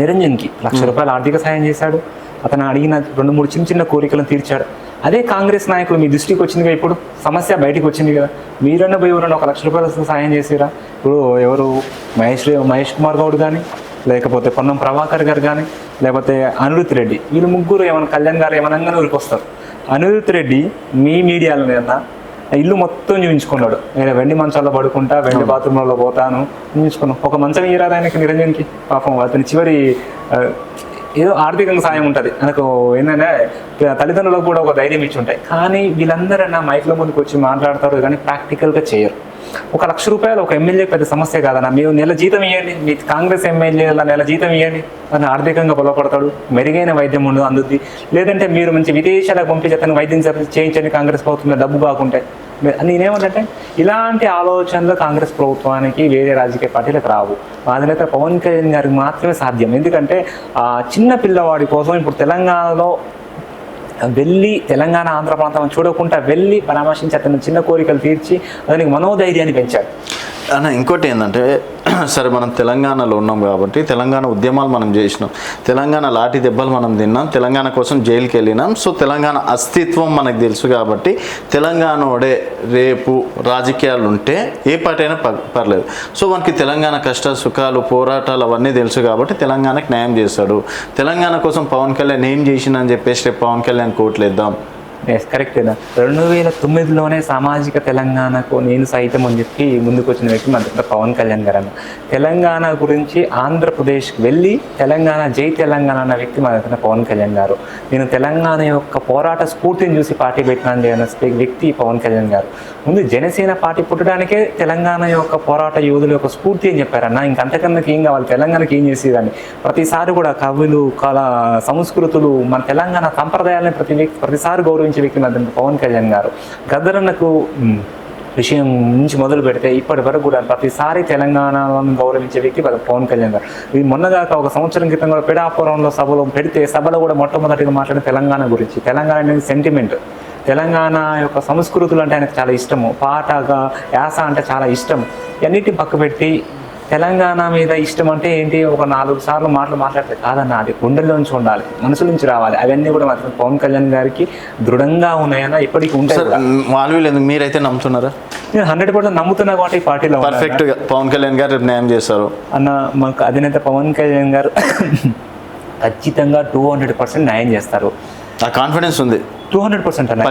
నిరంజన్కి ₹1,00,000 ఆర్థిక సాయం చేశాడు. అతను అడిగిన 2-3 చిన్న కోరికలను తీర్చాడు. అదే కాంగ్రెస్ నాయకులు మీ దృష్టికి వచ్చిందిగా, ఇప్పుడు సమస్య బయటికి వచ్చింది కదా, మీరన్న పోయి ఎవరన్నా ₹1,00,000 సాయం చేసిరా? ఇప్పుడు ఎవరు మహేష్ కుమార్ గౌడ్ కానీ, లేకపోతే పొన్నం ప్రభాకర్ గారు కానీ, లేకపోతే అనిరుత్ రెడ్డి, వీళ్ళు ముగ్గురు ఏమైనా కళ్యాణ్ గారు ఏమనగానే ఊరికి వస్తారు. అనిరుత్ రెడ్డి మీ మీడియాలో ఏమన్నా ఇల్లు మొత్తం చూపించుకున్నాడు, నేను వెండి మంచాల్లో పడుకుంటా, వెండి బాత్రూంలో పోతాను చూపించుకున్నాను. ఒక మంచం ఇయ్యరాదు ఆయనకి నిరంజన్కి? పాపం అతని చివరి ఏదో ఆర్థికంగా సాయం ఉంటుంది మనకు. ఏంటంటే తల్లిదండ్రులకు కూడా ఒక ధైర్యం ఇచ్చి ఉంటాయి. కానీ వీళ్ళందరన్నా మైక్లో ముందుకు వచ్చి మాట్లాడతారు కానీ ప్రాక్టికల్గా చేయరు. ₹1,00,000 ఒక ఎమ్మెల్యే పెద్ద సమస్య కాదన్నా. మీరు నెల జీతం ఇవ్వండి, మీ కాంగ్రెస్ ఎమ్మెల్యేల నెల జీతం ఇవ్వండి, అతను ఆర్థికంగా బలపడతాడు, మెరుగైన వైద్యం అందుద్ది. లేదంటే మీరు మంచి విదేశాలకు పంపించి అతను వైద్యం చేయించండి కాంగ్రెస్ ప్రభుత్వంలో డబ్బు బాగుంటే. నేనేమంటే ఇలాంటి ఆలోచనలు కాంగ్రెస్ ప్రభుత్వానికి వేరే రాజకీయ పార్టీలకు రావు. మా అధినేత పవన్ కళ్యాణ్ గారికి మాత్రమే సాధ్యం. ఎందుకంటే చిన్న పిల్లవాడి కోసం ఇప్పుడు తెలంగాణలో వెళ్ళి, తెలంగాణ ఆంధ్ర ప్రాంతం చూడకుండా వెళ్ళి పరామర్శించి అతను చిన్న కోరికలు తీర్చి అతనికి మనోధైర్యాన్ని పెంచాడు. అన్న ఇంకోటి ఏంటంటే, సరే మనం తెలంగాణలో ఉన్నాం కాబట్టి తెలంగాణ ఉద్యమాలు మనం చేసినాం, తెలంగాణ లాఠీ దెబ్బలు మనం తిన్నాం, తెలంగాణ కోసం జైలుకి వెళ్ళినాం. సో తెలంగాణ అస్తిత్వం మనకు తెలుసు కాబట్టి తెలంగాణోడే రేపు రాజకీయాలు ఉంటే ఏ పార్టీ అయినా పర్లేదు. సో మనకి తెలంగాణ కష్ట సుఖాలు పోరాటాలు అవన్నీ తెలుసు కాబట్టి తెలంగాణకు న్యాయం చేస్తాడు. తెలంగాణ కోసం పవన్ కళ్యాణ్ ఏం చేసిందని చెప్పేసి రేపు పవన్ కళ్యాణ్ కోట్లు వేద్దాం. ఎస్ కరెక్టేనా. 2009లోనే సామాజిక తెలంగాణకు నేను సైతం అని చెప్పి ముందుకు వచ్చిన వ్యక్తి మన పవన్ కళ్యాణ్ గారు అన్న. తెలంగాణ గురించి ఆంధ్రప్రదేశ్కి వెళ్ళి తెలంగాణ జై తెలంగాణ అన్న వ్యక్తి మన పవన్ కళ్యాణ్ గారు. నేను తెలంగాణ యొక్క పోరాట స్ఫూర్తిని చూసి పార్టీ పెట్టినాను అన్న వ్యక్తి పవన్ కళ్యాణ్ గారు. ముందు జనసేన పార్టీ పుట్టడానికే తెలంగాణ యొక్క పోరాట యోధుల యొక్క స్ఫూర్తి అని చెప్పారన్న. ఇంకంతకన్నా ఏం కావాలి, తెలంగాణకి ఏం చేసేదాన్ని. ప్రతిసారి కూడా కవులు, కళ, సంస్కృతులు, మన తెలంగాణ సంప్రదాయాలను ప్రతిసారి గౌరవించే వ్యక్తి పవన్ కళ్యాణ్ గారు. గద్దరన్నకు విషయం నుంచి మొదలు పెడితే ఇప్పటి వరకు కూడా ప్రతిసారి తెలంగాణను గౌరవించే వ్యక్తి పవన్ కళ్యాణ్ గారు. ఇది మొన్నదాకా ఒక సంవత్సరం క్రితం కూడా పిఠాపురంలో సభలో కూడా మొట్టమొదటిగా మాట్లాడిన తెలంగాణ గురించి. తెలంగాణ అనేది సెంటిమెంట్, తెలంగాణ యొక్క సంస్కృతులు అంటే ఆయనకు చాలా ఇష్టము, పాటగా యాస అంటే చాలా ఇష్టం. అన్నిటిని పక్కపెట్టి తెలంగాణ మీద ఇష్టం అంటే ఏంటి, ఒక 4 సార్లు మాట్లాడితే కాదన్న, అది గుండెల్లోంచి ఉండాలి, మనసు నుంచి రావాలి. అవన్నీ కూడా మాత్రం పవన్ కళ్యాణ్ గారికి దృఢంగా ఉన్నాయన్న, ఇప్పటికీ ఉంటాయి. వాళ్ళు మీరైతే నమ్ముతున్నారా? నేను 100% నమ్ముతున్నా కాబట్టి ఈ పార్టీలో పర్ఫెక్ట్ గా పవన్ కళ్యాణ్ గారు న్యాయం చేస్తారు అన్న. మాకు అధినేత పవన్ కళ్యాణ్ గారు ఖచ్చితంగా 200% న్యాయం చేస్తారు. ఆ కాన్ఫిడెన్స్ ఉంది 200% అన్న,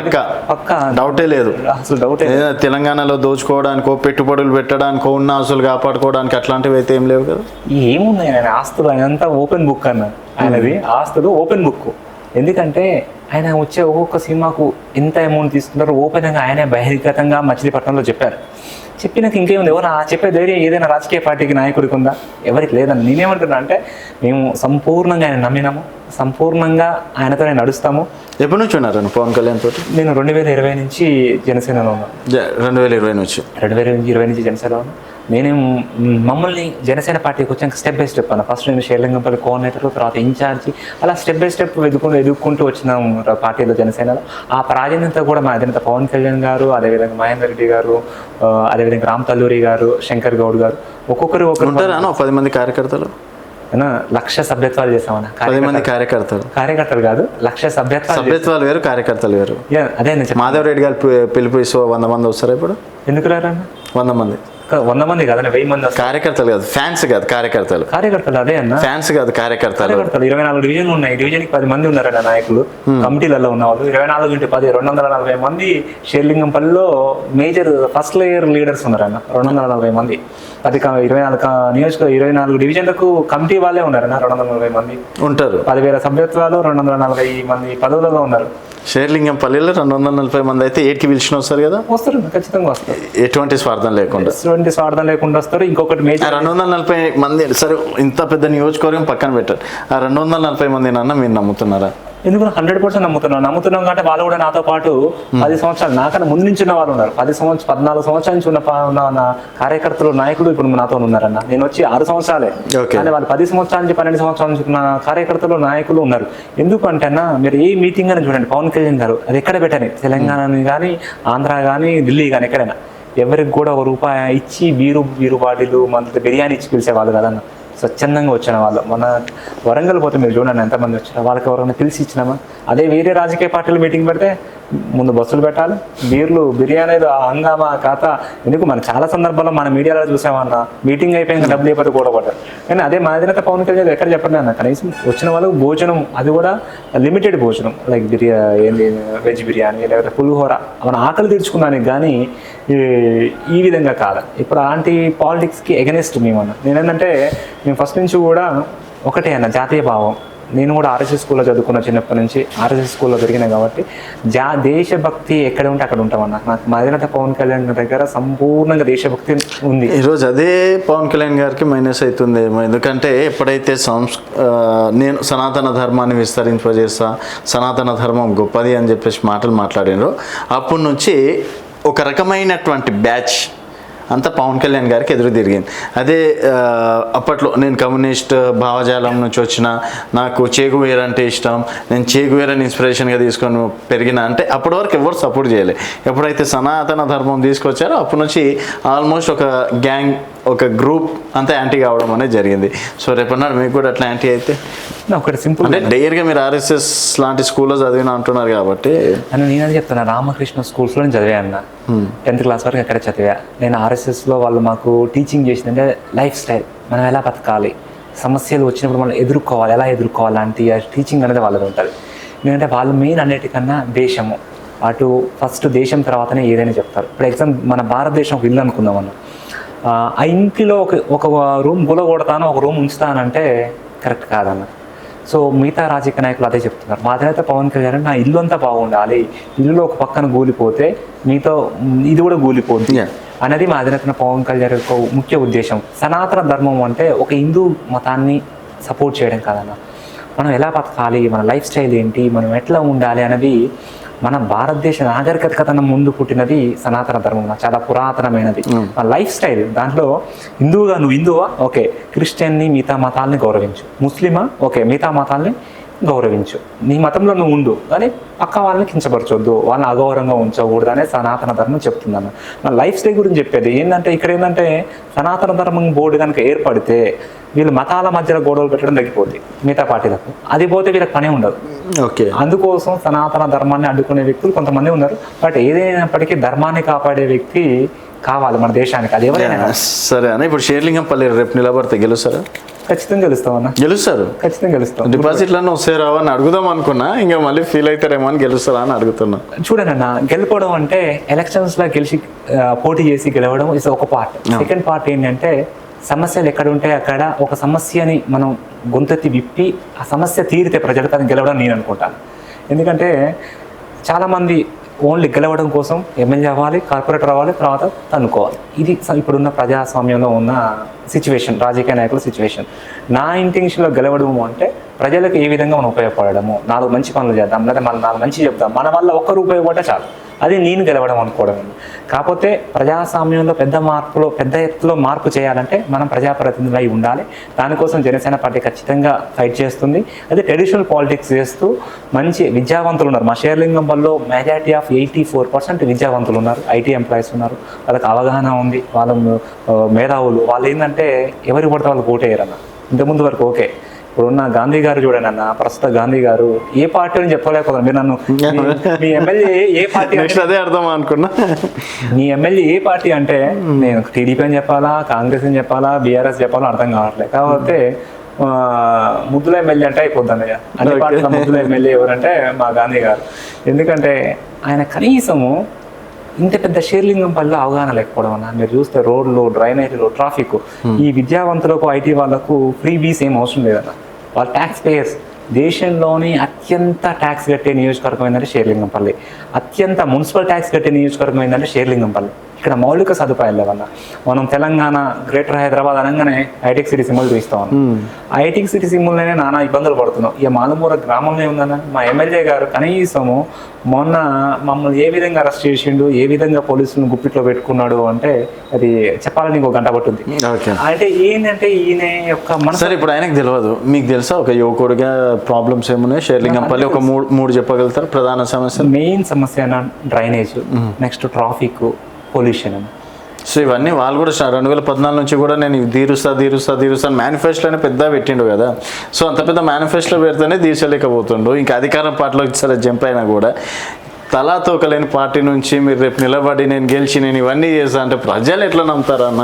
పక్కా డౌటే లేదు. అసలు డౌటే లేదు. తెలంగాణలో దోచుకోవడానికో పెట్టుబడులు పెట్టడానికో ఉన్న ఆస్తులు కాపాడుకోవడానికి అట్లాంటివి అయితే ఏం లేవు కదా. ఏమున్నాయి ఆయన ఆస్తులు, ఆయనంతా ఓపెన్ బుక్ అన్న. ఆయనది ఆస్తులు ఓపెన్ బుక్. ఎందుకంటే ఆయన వచ్చే ఒక్కొక్క సినిమాకు ఎంత అమౌంట్ తీసుకుంటారో ఓపెన్గా ఆయనే బహిర్గతంగా మచిలీపట్నంలో చెప్పారు. చెప్పినాక ఇంకేముంది, ఎవరు చెప్పే ధైర్యం ఏదైనా రాజకీయ పార్టీకి నాయకుడికి ఉందా? ఎవరికి లేదని. నేనేమంటున్నా అంటే మేము సంపూర్ణంగా ఆయన నమ్మినాము, సంపూర్ణంగా ఆయనతో నడుస్తాము. ఎప్పటి నుంచి ఉన్నారు పవన్ కళ్యాణ్ తోటి? నేను 2020 నుంచి జనసేనలో ఉన్నాను. 2020 నుంచి జనసేనలో ఉన్నాను. నేనేం మమ్మల్ని జనసేన పార్టీకి వచ్చాక స్టెప్ బై స్టెప్ అన్న. ఫస్ట్ నేను షేర్లింగంపల్లి కోఆర్డినేటర్, తర్వాత ఇన్ఛార్జి, అలా స్టెప్ బై స్టెప్ ఎదుర్కొంటూ వచ్చినాం పార్టీలో, జనసేనలో. ఆ ప్రాధాన్యత కూడా మా అధినేత పవన్ కళ్యాణ్ గారు, అదేవిధంగా మహేందర్ రెడ్డి గారు, అదేవిధంగా రామ్ తల్లూరి గారు, శంకర్ గౌడ్ గారు, ఒక్కొక్కరు 10 మంది కార్యకర్తలు 1,00,000 సభ్యత్వాలు చేసామన్నా. 10 మంది కార్యకర్తలు కాదు, 1,00,000 సభ్యత్వాలు వేరు, కార్యకర్తలు వేరు. అదే మాధవ్ రెడ్డి గారు పిలుపు 100 మంది వస్తారా ఇప్పుడు? ఎందుకు రారన్న? 100 మంది 100 మంది కాదన్న 1000 మంది వస్తారు. కార్యకర్తలు కాదు, ఫ్యాన్స్ కాదు, కార్యకర్తలు. కార్యకర్తలు అదే అన్న, ఫ్యాన్స్ కాదు, కార్యకర్తలు. 24 డివిజన్లు ఉన్నాయి. డివిజన్కి 10 మంది ఉన్నారన్న నాయకులు, కమిటీలలో ఉన్న వాళ్ళు. 24 × 10 240 మంది షేర్లింగంపల్లిలో మేజర్ ఫస్ట్ లేయర్ లీడర్స్ ఉన్నారన్న. 240 మంది 24 డివిజన్లకు కమిటీ వాళ్ళే ఉన్నారన్న. 240 మంది ఉంటారు. 10,000 సభ్యత్వాలు, 240 మంది పదవులలో ఉన్నారు. షేర్లింగంపల్లిలో 240 మంది అయితే 8కి పిలిచిన వస్తారు కదా, వస్తారు, ఖచ్చితంగా వస్తారు. ఎటువంటి స్వార్థం లేకుండా, ఎటువంటి స్వార్థం లేకుండా వస్తారు. ఇంకొకటి మేజర్ 240 మంది, సరే ఇంత పెద్ద నియోజకవర్గం పక్కన పెట్టారు, ఆ 240 మంది నాన్న మీరు నమ్ముతున్నారా? ఎందుకు 100% నమ్ముతున్నాం అంటే వాళ్ళు కూడా నాతో పాటు 10 సంవత్సరాలు నాకన్నా ముందు నుంచి ఉన్న వాళ్ళు ఉన్నారు. 14 సంవత్సరాల నుంచి ఉన్న కార్యకర్తలు, నాయకులు ఇప్పుడు నాతో ఉన్నారన్న. నేను వచ్చి 6 సంవత్సరాలే, కానీ వాళ్ళు 10 సంవత్సరాల నుంచి 12 సంవత్సరాల నుంచి ఉన్న కార్యకర్తలు, నాయకులు ఉన్నారు. ఎందుకు అంటే అన్న, మీరు ఏ మీటింగ్ అని చూడండి, పవన్ కళ్యాణ్ గారు అది ఎక్కడ పెట్టని, తెలంగాణని కానీ, ఆంధ్ర కానీ, ఢిల్లీ కానీ, ఎక్కడైనా ఎవరికి కూడా ₹1 ఇచ్చి బీరు బాటిలు మంత్ బిర్యానీ ఇచ్చి పిలిచేవాళ్ళు కదన్న. స్వచ్ఛందంగా వచ్చిన వాళ్ళు. మన వరంగల్ పోతే మీరు చూడండి ఎంతమంది వచ్చారు. వాళ్ళకి ఎవరైనా పిలిచి ఇచ్చినామా? అదే వేరే రాజకీయ పార్టీలు మీటింగ్ పెడితే ముందు బస్సులు పెట్టాలి, బీర్లు, బిర్యానీలు, హంగామా ఖాతా. ఎందుకు మన చాలా సందర్భాల్లో మన మీడియాలో చూసామన్నా, మీటింగ్ అయిపోయింది డబ్బులు అయిపోతే కూడా పడ్డారు. కానీ అదే మా అధినేత పవన్ కళ్యాణ్ ఎక్కడ చెప్పండి అన్న, కనీసం వచ్చిన వాళ్ళకు భోజనం, అది కూడా లిమిటెడ్ భోజనం, లైక్ ఏంది వెజ్ బిర్యానీ లేకపోతే పులిహోర, మన ఆకలి తీర్చుకున్నానికి. కానీ ఈ విధంగా కాదు. ఇప్పుడు అలాంటి పాలిటిక్స్కి ఎగనెస్ట్ మేమన్నా. నేనేంటంటే మేము ఫస్ట్ నుంచి కూడా ఒకటే అన్న, జాతీయ భావం. నేను కూడా ఆర్ఎస్ఎస్ స్కూల్లో చదువుకున్న, చిన్నప్పటి నుంచి ఆర్ఎస్ఎస్ స్కూల్లో పెరిగినా కాబట్టి దేశభక్తి ఎక్కడ ఉంటే అక్కడ ఉంటామన్నా. నాకు మా అధినేత పవన్ కళ్యాణ్ దగ్గర సంపూర్ణంగా దేశభక్తి ఉంది. ఈరోజు అదే పవన్ కళ్యాణ్ గారికి మైనస్ అవుతుందేమో, ఎందుకంటే ఎప్పుడైతే నేను సనాతన ధర్మాన్ని విస్తరింపజేస్తా, సనాతన ధర్మం గొప్పది అని చెప్పేసి మాటలు మాట్లాడినారో, అప్పటి నుంచి ఒక రకమైనటువంటి బ్యాచ్ అంతా పవన్ కళ్యాణ్ గారికి ఎదురు తిరిగింది. అదే అప్పట్లో నేను కమ్యూనిస్ట్ భావజాలం నుంచి వచ్చిన, నాకు చేగువేర్ అంటే ఇష్టం, నేను చేగువేరని ఇన్స్పిరేషన్గా తీసుకొని పెరిగిన అంటే అప్పటి వరకు ఎవరు సపోర్ట్ చేయలేదు. ఎప్పుడైతే సనాతన ధర్మం తీసుకొచ్చారో అప్పటి నుంచి ఆల్మోస్ట్ ఒక గ్యాంగ్, ఒక గ్రూప్ అంతా యాంటీ కావడం అనేది జరిగింది. సో రేపన్నాడు మీకు కూడా అట్లా యాంటీ అయితే ఒకటి సింపుల్ అంటే డైరెక్ట్గా మీరు ఆర్ఎస్ఎస్ లాంటి స్కూల్లో చదివిన అంటున్నారు కాబట్టి అని నేనది చెప్తున్నా. రామకృష్ణ స్కూల్స్లో నేను చదివాను 10th క్లాస్ వరకు అక్కడ చదివా. నేను ఆర్ఎస్ఎస్లో వాళ్ళు మాకు టీచింగ్ చేసిందంటే లైఫ్ స్టైల్, మనం ఎలా బతకాలి, సమస్యలు వచ్చినప్పుడు మనం ఎదుర్కోవాలి, ఎలా ఎదుర్కోవాలి లాంటి టీచింగ్ అనేది వాళ్ళది ఉంటుంది. ఎందుకంటే వాళ్ళు మెయిన్ అన్నిటికన్నా దేశము, అటు ఫస్ట్ దేశం తర్వాతనే ఏదైనా చెప్తారు. ఇప్పుడు ఎగ్జాంపుల్ మన భారతదేశం ఒక ఇల్లు అనుకుందాం అన్న, ఆ ఇంటిలో ఒక రూమ్ గులగొడతాను, ఒక రూమ్ ఉంచుతానంటే కరెక్ట్ కాదన్న. సో మిగతా రాజకీయ నాయకులు అదే చెప్తున్నారు. మా అధినేత పవన్ కళ్యాణ్ నా ఇల్లు అంతా బాగుండాలి, ఇల్లులో ఒక పక్కన కూలిపోతే మీతో ఇది కూడా కూలిపోద్ది అనేది మా అధినేత పవన్ కళ్యాణ్ యొక్క ముఖ్య ఉద్దేశం. సనాతన ధర్మం అంటే ఒక హిందూ మతాన్ని సపోర్ట్ చేయడం కాదన్న, మనం ఎలా బతకాలి, మన లైఫ్ స్టైల్ ఏంటి, మనం ఎట్లా ఉండాలి అనేది మన భారతదేశ నాగరికత కన్నా ముందు పుట్టినది సనాతన ధర్మం. చాలా పురాతనమైనది మన లైఫ్ స్టైల్. దాంట్లో హిందువుగా నువ్వు హిందువా, ఓకే, క్రిస్టియన్ని మిగతా మతాలని గౌరవించు, ముస్లిమా, ఓకే, మిగతా మతాలని గౌరవించు, నీ మతంలో నువ్వు ఉండు, కానీ పక్క వాళ్ళని కించపరచొద్దు, వాళ్ళని అగౌరవంగా ఉంచకూడదు అనే సనాతన ధర్మం చెప్తుందన్న. మన లైఫ్ స్టైల్ గురించి చెప్పేది ఏంటంటే, ఇక్కడ ఏంటంటే సనాతన ధర్మం బోర్డు కనుక ఏర్పడితే వీళ్ళు మతాల మధ్యలో గొడవలు పెట్టడం తగ్గిపోద్ది మిగతా పార్టీలకు, అది పోతే వీళ్ళకి పని ఉండదు. ఓకే, అందుకోసం సనాతన ధర్మాన్ని అడ్డుకునే వ్యక్తులు కొంతమంది ఉన్నారు. బట్ ఏదైనప్పటికీ ధర్మాన్ని కాపాడే వ్యక్తి కావాలి మన దేశానికి, అది ఎవరైనా. సరే అన్న, ఇప్పుడు షేర్లింగంపల్లి రేపు నిలబడితే గెలుస్తారా? ఖచ్చితంగా గెలుస్తామన్నా. గెలుస్తారు, ఖచ్చితంగా గెలుస్తాం. డిపాజిట్లన్నీ వస్తే రావని అడుగుదాం అనుకున్నా, ఇంకా మళ్ళీ ఫీల్ అవుతారేమో అని గెలుస్తారా అని అడుగుతున్నా. చూడండి అన్న, గెలుపడం అంటే ఎలక్షన్స్ లో గెలిచి పోటీ చేసి గెలవడం ఇస్ ఒక పార్ట్. సెకండ్ పార్ట్ ఏంటంటే సమస్యలు ఎక్కడ ఉంటే అక్కడ ఒక సమస్యని మనం గొంతెత్తి విప్పి ఆ సమస్య తీరితే ప్రజలకు అది గెలవడం నేను అనుకుంటాను. ఎందుకంటే చాలామంది ఓన్లీ గెలవడం కోసం ఎమ్మెల్యే అవ్వాలి, కార్పొరేటర్ అవ్వాలి, తర్వాత తన్నుకోవాలి. ఇది ఇప్పుడున్న ప్రజాస్వామ్యంలో ఉన్న సిచ్యువేషన్, రాజకీయ నాయకుల సిచ్యువేషన్. నా ఇంటెన్షన్లో గెలవడము అంటే ప్రజలకు ఏ విధంగా మనం ఉపయోగపడము, 4 మంచి పనులు చేద్దాం, లేదా మనం 4 మంచి చెప్దాం, మన వల్ల ఒక్కరు ఉపయోగపడితే చాలు, అది నేను గెలవడం అనుకోవడం. కాకపోతే ప్రజాస్వామ్యంలో పెద్ద ఎత్తులో మార్పు చేయాలంటే మనం ప్రజాప్రతినిధులై ఉండాలి. దానికోసం జనసేన పార్టీ ఖచ్చితంగా ఫైట్ చేస్తుంది. అది ట్రెడిషనల్ పాలిటిక్స్ చేస్తూ మంచి విద్యావంతులు ఉన్నారు మా షేర్లింగంపల్లిలో. మెజారిటీ ఆఫ్ 84% విద్యావంతులు ఉన్నారు, ఐటీ ఎంప్లాయీస్ ఉన్నారు, వాళ్ళకి అవగాహన ఉంది, వాళ్ళ మేధావులు. వాళ్ళు ఏంటంటే ఎవరికి పడితే వాళ్ళు ఓటేయరన్న. ఇంతకుముందు వరకు ఓకే, ఇప్పుడున్న గాంధీ గారు చూడండి అన్న, ప్రస్తుత గాంధీ గారు ఏ పార్టీ అని చెప్పలేకపోతారు. మీరు నన్ను మీ ఎమ్మెల్యే ఏ పార్టీ అదే అర్థం అనుకున్నా. మీ ఎమ్మెల్యే ఏ పార్టీ అంటే నేను టీడీపీ అని చెప్పాలా, కాంగ్రెస్ అని చెప్పాలా, బీఆర్ఎస్ చెప్పాలా అర్థం కావట్లేదు. కాకపోతే ముద్దుల ఎమ్మెల్యే అంటే అయిపోద్దండి. అన్ని పార్టీల ముద్దుల ఎమ్మెల్యే ఎవరంటే మా గాంధీ గారు. ఎందుకంటే ఆయన కనీసము ఇంత పెద్ద షేర్లింగంపల్లిలో అవగాహన లేకపోవడం అన్న. మీరు చూస్తే రోడ్లు, డ్రైనేజీలు, ట్రాఫిక్, ఈ విద్యావంతులకు, ఐటీ వాళ్ళకు ఫ్రీ బీస్ ఏం అవసరం లేదన్న. వాళ్ళ ట్యాక్స్ పేయర్స్. దేశంలోని అత్యంత ట్యాక్స్ కట్టే నియోజకవర్గం ఏంటంటే షేర్లింగంపల్లి. అత్యంత మున్సిపల్ ట్యాక్స్ కట్టే నియోజకవర్గం ఏంటంటే షేర్లింగంపల్లి. ఇక్కడ మౌలిక సదుపాయాలు లేవన్న. మనం తెలంగాణ, గ్రేటర్ హైదరాబాద్ అనగానే హైటెక్ సిటీ సింబల్ చూస్తూ ఉన్నాం. హైటెక్ సిటీ సింబల్లోనే నానా ఇబ్బందులు పడుతున్నాం. ఇక మాలమూర గ్రామంలో ఉందన్న. మా ఎమ్మెల్యే గారు కనీసము మొన్న మమ్మల్ని ఏ విధంగా అరెస్ట్ చేసిండు, ఏ విధంగా పోలీసులను గుప్పిట్లో పెట్టుకున్నాడు అంటే అది చెప్పాలని ఇంకో గంట పట్టుంది. అంటే ఏంటంటే ఈయన యొక్క సరే, ఇప్పుడు ఆయనకు తెలియదు, మీకు తెలుసా ఒక యువకుడిగా ప్రాబ్లమ్స్ ఏమున్నాయి షేర్లింగంపల్లి? ఒక మూడు చెప్పగలుగుతారు ప్రధాన సమస్యలు? మెయిన్ సమస్య drainage, next traffic, pollution. So ఇవన్నీ వాళ్ళు కూడా 2014 నుంచి కూడా నేను తీరుస్తా మేనిఫెస్టోనే పెద్ద పెట్టిండు కదా. సో అంత పెద్ద మేనిఫెస్టో పెడితేనే తీర్చలేకపోతుండు. ఇంకా అధికారం పార్టీలోకి సరే జంప్ అయినా కూడా తలా తోకలేని పార్టీ నుంచి మీరు రేపు నిలబడి నేను గెలిచి నేను ఇవన్నీ చేస్తా అంటే ప్రజలు ఎట్లా నమ్ముతారన్న?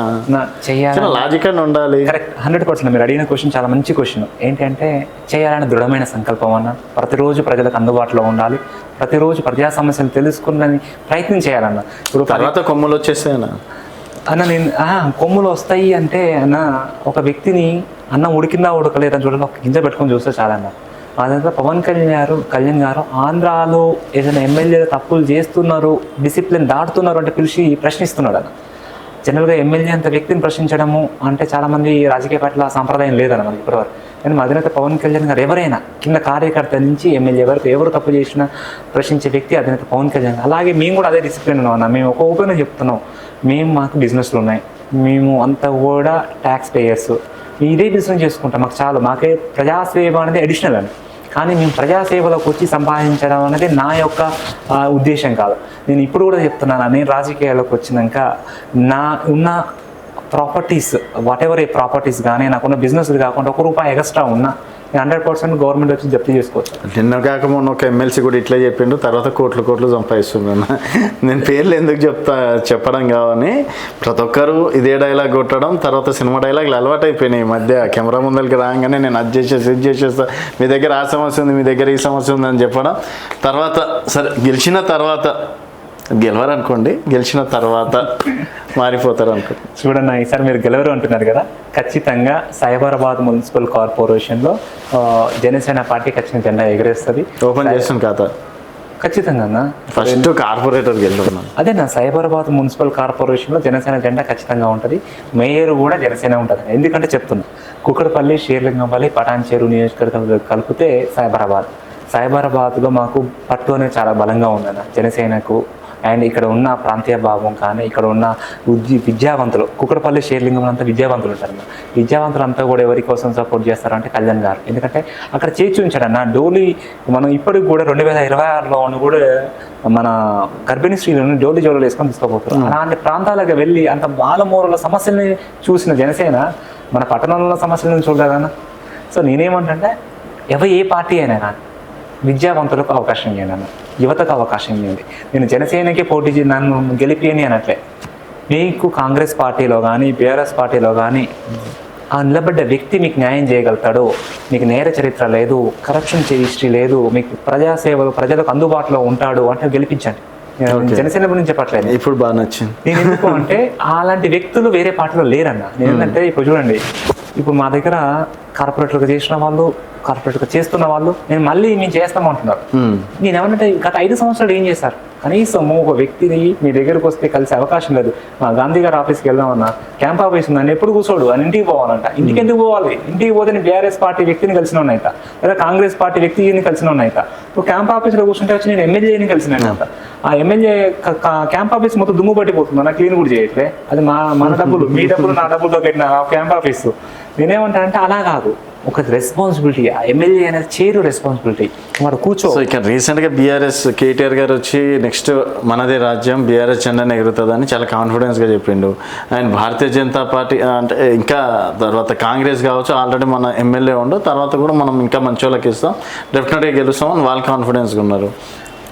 లాజిక్ అని ఉండాలి. కరెక్ట్, 100%. మీరు అడిగిన క్వశ్చన్ చాలా మంచి క్వశ్చన్. ఏంటంటే చేయాలని దృఢమైన సంకల్పం అన్న. ప్రతిరోజు ప్రజలకు అందుబాటులో ఉండాలి, ప్రతిరోజు ప్రజా సమస్యలు తెలుసుకుని ప్రయత్నం చేయాలన్న. ఇప్పుడు తర్వాత కొమ్ములు వచ్చేస్తాయన్నా అన్న. నేను కొమ్ములు వస్తాయి అంటే అన్న, ఒక వ్యక్తిని అన్నం ఉడికిందా ఉడకలేదని చూడాలి, ఒక గింజ పెట్టుకొని చూస్తే చాలన్న. అదంతా పవన్ కళ్యాణ్ గారు ఆంధ్రాలో ఏదైనా ఎమ్మెల్యేలు తప్పులు చేస్తున్నారు, డిసిప్లిన్ దాటుతున్నారు అంటే పిలిచి ప్రశ్నిస్తున్నాడు అన్న. జనరల్గా ఎమ్మెల్యే అంత వ్యక్తిని ప్రశ్నించడము అంటే చాలామంది రాజకీయ పార్టీల సాంప్రదాయం లేదన్న మనకి ఇప్పటివరకు. కానీ మా అధినేత పవన్ కళ్యాణ్ గారు ఎవరైనా కింద కార్యకర్త నుంచి ఎమ్మెల్యే వరకు ఎవరు తప్పు చేసినా ప్రశ్నించే వ్యక్తి అధినేత పవన్ కళ్యాణ్. అలాగే మేము కూడా అదే డిసిప్లిన్ ఉన్నాం అన్న. మేము ఒక ఓపెన్గా చెప్తున్నాం, మాకు బిజినెస్లు ఉన్నాయి, మేము అంతా కూడా ట్యాక్స్ పేయర్స్, ఇదే బిజినెస్ చేసుకుంటాం, మాకు చాలు, మాకే ప్రజాసేవ అనేది అడిషనల్ అని. కానీ మేము ప్రజాసేవలోకి వచ్చి సంపాదించడం అనేది నా యొక్క ఉద్దేశం కాదు. నేను ఇప్పుడు కూడా చెప్తున్నాను, నేను రాజకీయాల్లోకి వచ్చినాక నా ఉన్న properties, what ever A properties కానీ నాకున్న బిజినెస్లు కాకుండా ₹1 ఎక్స్ట్రా ఉన్నా 100% గవర్నమెంట్ వచ్చి జప్తీ చేసుకోవచ్చు. నిన్న కాక మొన్న ఒక ఎమ్మెల్సీ కూడా ఇట్లా చెప్పిండు, తర్వాత కోట్లు సంపాదిస్తున్నాను. నేను పేర్లు ఎందుకు చెప్పడం కావని ప్రతి ఒక్కరు ఇదే డైలాగ్ కొట్టడం, తర్వాత సినిమా డైలాగులు అలవాటు అయిపోయినాయి. ఈ మధ్య కెమెరా ముందరికి రాగానే నేను అది చేసేస్తా, మీ దగ్గర ఆ సమస్య ఉంది, మీ దగ్గర ఈ సమస్య ఉంది అని చెప్పడం. తర్వాత సరే గెలిచిన తర్వాత గెలవరు అనుకోండి, గెలిచిన తర్వాత మారిపోతారు అనుకోండి. చూడండి, ఈసారి మీరు గెలవరు అంటున్నారు కదా, ఖచ్చితంగా సైబరాబాద్ మున్సిపల్ కార్పొరేషన్లో జనసేన పార్టీ ఖచ్చితంగా జెండా ఎగరేస్తుంది. ఓపెన్ చేస్తాను ఖాతా ఖచ్చితంగా. ఫస్ట్ కార్పొరేటర్కి వెళ్తున్నాం. అదేనా, సైబరాబాద్ మున్సిపల్ కార్పొరేషన్లో జనసేన జెండా ఖచ్చితంగా ఉంటుంది. మేయర్ కూడా జనసేన ఉంటుంది. ఎందుకంటే చెప్తున్నా, కుక్కడపల్లి, షేర్లింగంపల్లి, పటాన్చేరు నియోజకవర్గాలు కలిపితే సైబరాబాద్లో మాకు పట్టు అనేది చాలా బలంగా ఉందన్న జనసేనకు. అండ్ ఇక్కడ ఉన్న ప్రాంతీయ భావం కానీ ఇక్కడ ఉన్న విద్యావంతులు, కుక్కడపల్లి, షేర్లింగం అంతా విద్యావంతులు ఉంటారు. విద్యావంతులంతా కూడా ఎవరి కోసం సపోర్ట్ చేస్తారంటే కళ్యాణ్ గారు. ఎందుకంటే అక్కడ చేర్చి ఉంచాడన్న. డోలీ మనం ఇప్పటికి కూడా 2026లో కూడా మన గర్భిణీ స్త్రీలను డోలీ జోలు వేసుకొని తీసుకోబోతున్నారు. అలాంటి ప్రాంతాలకు వెళ్ళి అంత మాలమూరల సమస్యల్ని చూసిన జనసేన మన పట్టణంలో సమస్యలను చూడలేదన్న. సో నేనేమంటే ఏ పార్టీ అయినా విద్యావంతులకు అవకాశం ఇవ్వండి అన్న, యువతకు అవకాశం ఇవ్వండి. నేను జనసేనకే పోటీ నన్ను గెలిపియని అనట్లే. మీకు కాంగ్రెస్ పార్టీలో కానీ బీఆర్ఎస్ పార్టీలో కానీ ఆ నిలబడ్డ వ్యక్తి మీకు న్యాయం చేయగలుగుతాడు, మీకు నేర చరిత్ర లేదు, కరప్షన్ హిస్టరీ లేదు, మీకు ప్రజాసేవలు ప్రజలకు అందుబాటులో ఉంటాడు అంటే గెలిపించండి. జనసేన గురించి చెప్పట్లేదు, ఇప్పుడు బాగా నచ్చింది. నేను ఎందుకు అంటే అలాంటి వ్యక్తులు వేరే పార్టీలో లేరన్న. నేను ఏంటంటే ఇప్పుడు చూడండి, ఇప్పుడు మా దగ్గర కార్పొరేటర్గా చేసిన వాళ్ళు, కార్పొరేట్గా చేస్తున్న వాళ్ళు మేము చేస్తామంటున్నారు. నేను ఏమన్నంటే గత 5 సంవత్సరాలు ఏం చేశారు? కనీసం ఒక వ్యక్తిని మీ దగ్గరకు వస్తే కలిసే అవకాశం లేదు. మా గాంధీ గారి ఆఫీస్కి వెళ్దామన్నా క్యాంప్ ఆఫీస్ ఉందని ఎప్పుడు కూర్చోడు అని ఇంటికి పోవాలంట. ఇంటికి ఎందుకు పోవాలి? ఇంటికి పోతే నేను బీఆర్ఎస్ పార్టీ వ్యక్తిని కలిసిన ఉన్నాయిత, లేదా కాంగ్రెస్ పార్టీ వ్యక్తిని కలిసిన ఉన్నాయిత. ఇప్పుడు క్యాంప్ ఆఫీస్లో కూర్చుంటే వచ్చి నేను ఎమ్మెల్యేని కలిసినట్ట. ఆ ఎమ్మెల్యే క్యాంప్ ఆఫీస్ మొత్తం దుమ్ము పట్టిపోతుంది, నాకు క్లీన్ కూడా చేయట్లే. అది మన డబ్బులు, మీ డబ్బులు, నా డబ్బులతో పెట్టిన క్యాంప్ ఆఫీసు. నేనేమంటా అంటే అలా కాదు, ఒక రెస్పాన్సిబిలిటీ, ఎమ్మెల్యే అనేది చేరు రెస్పాన్సిబిలిటీ. మరి కూర్చో. సో ఇక రీసెంట్గా బీఆర్ఎస్ కేటీఆర్ గారు వచ్చి నెక్స్ట్ మనదే రాజ్యం బీఆర్ఎస్ జెండాని ఎగురుతుందని చాలా కాన్ఫిడెన్స్గా చెప్పిండు. అండ్ భారతీయ జనతా పార్టీ అంటే ఇంకా తర్వాత కాంగ్రెస్ కావచ్చు, ఆల్రెడీ మన ఎమ్మెల్యే ఉండు, తర్వాత కూడా మనం ఇంకా మంచి వాళ్ళకి ఇస్తాం, డెఫినెట్గా గెలుస్తాం అని వాళ్ళు కాన్ఫిడెన్స్గా ఉన్నారు.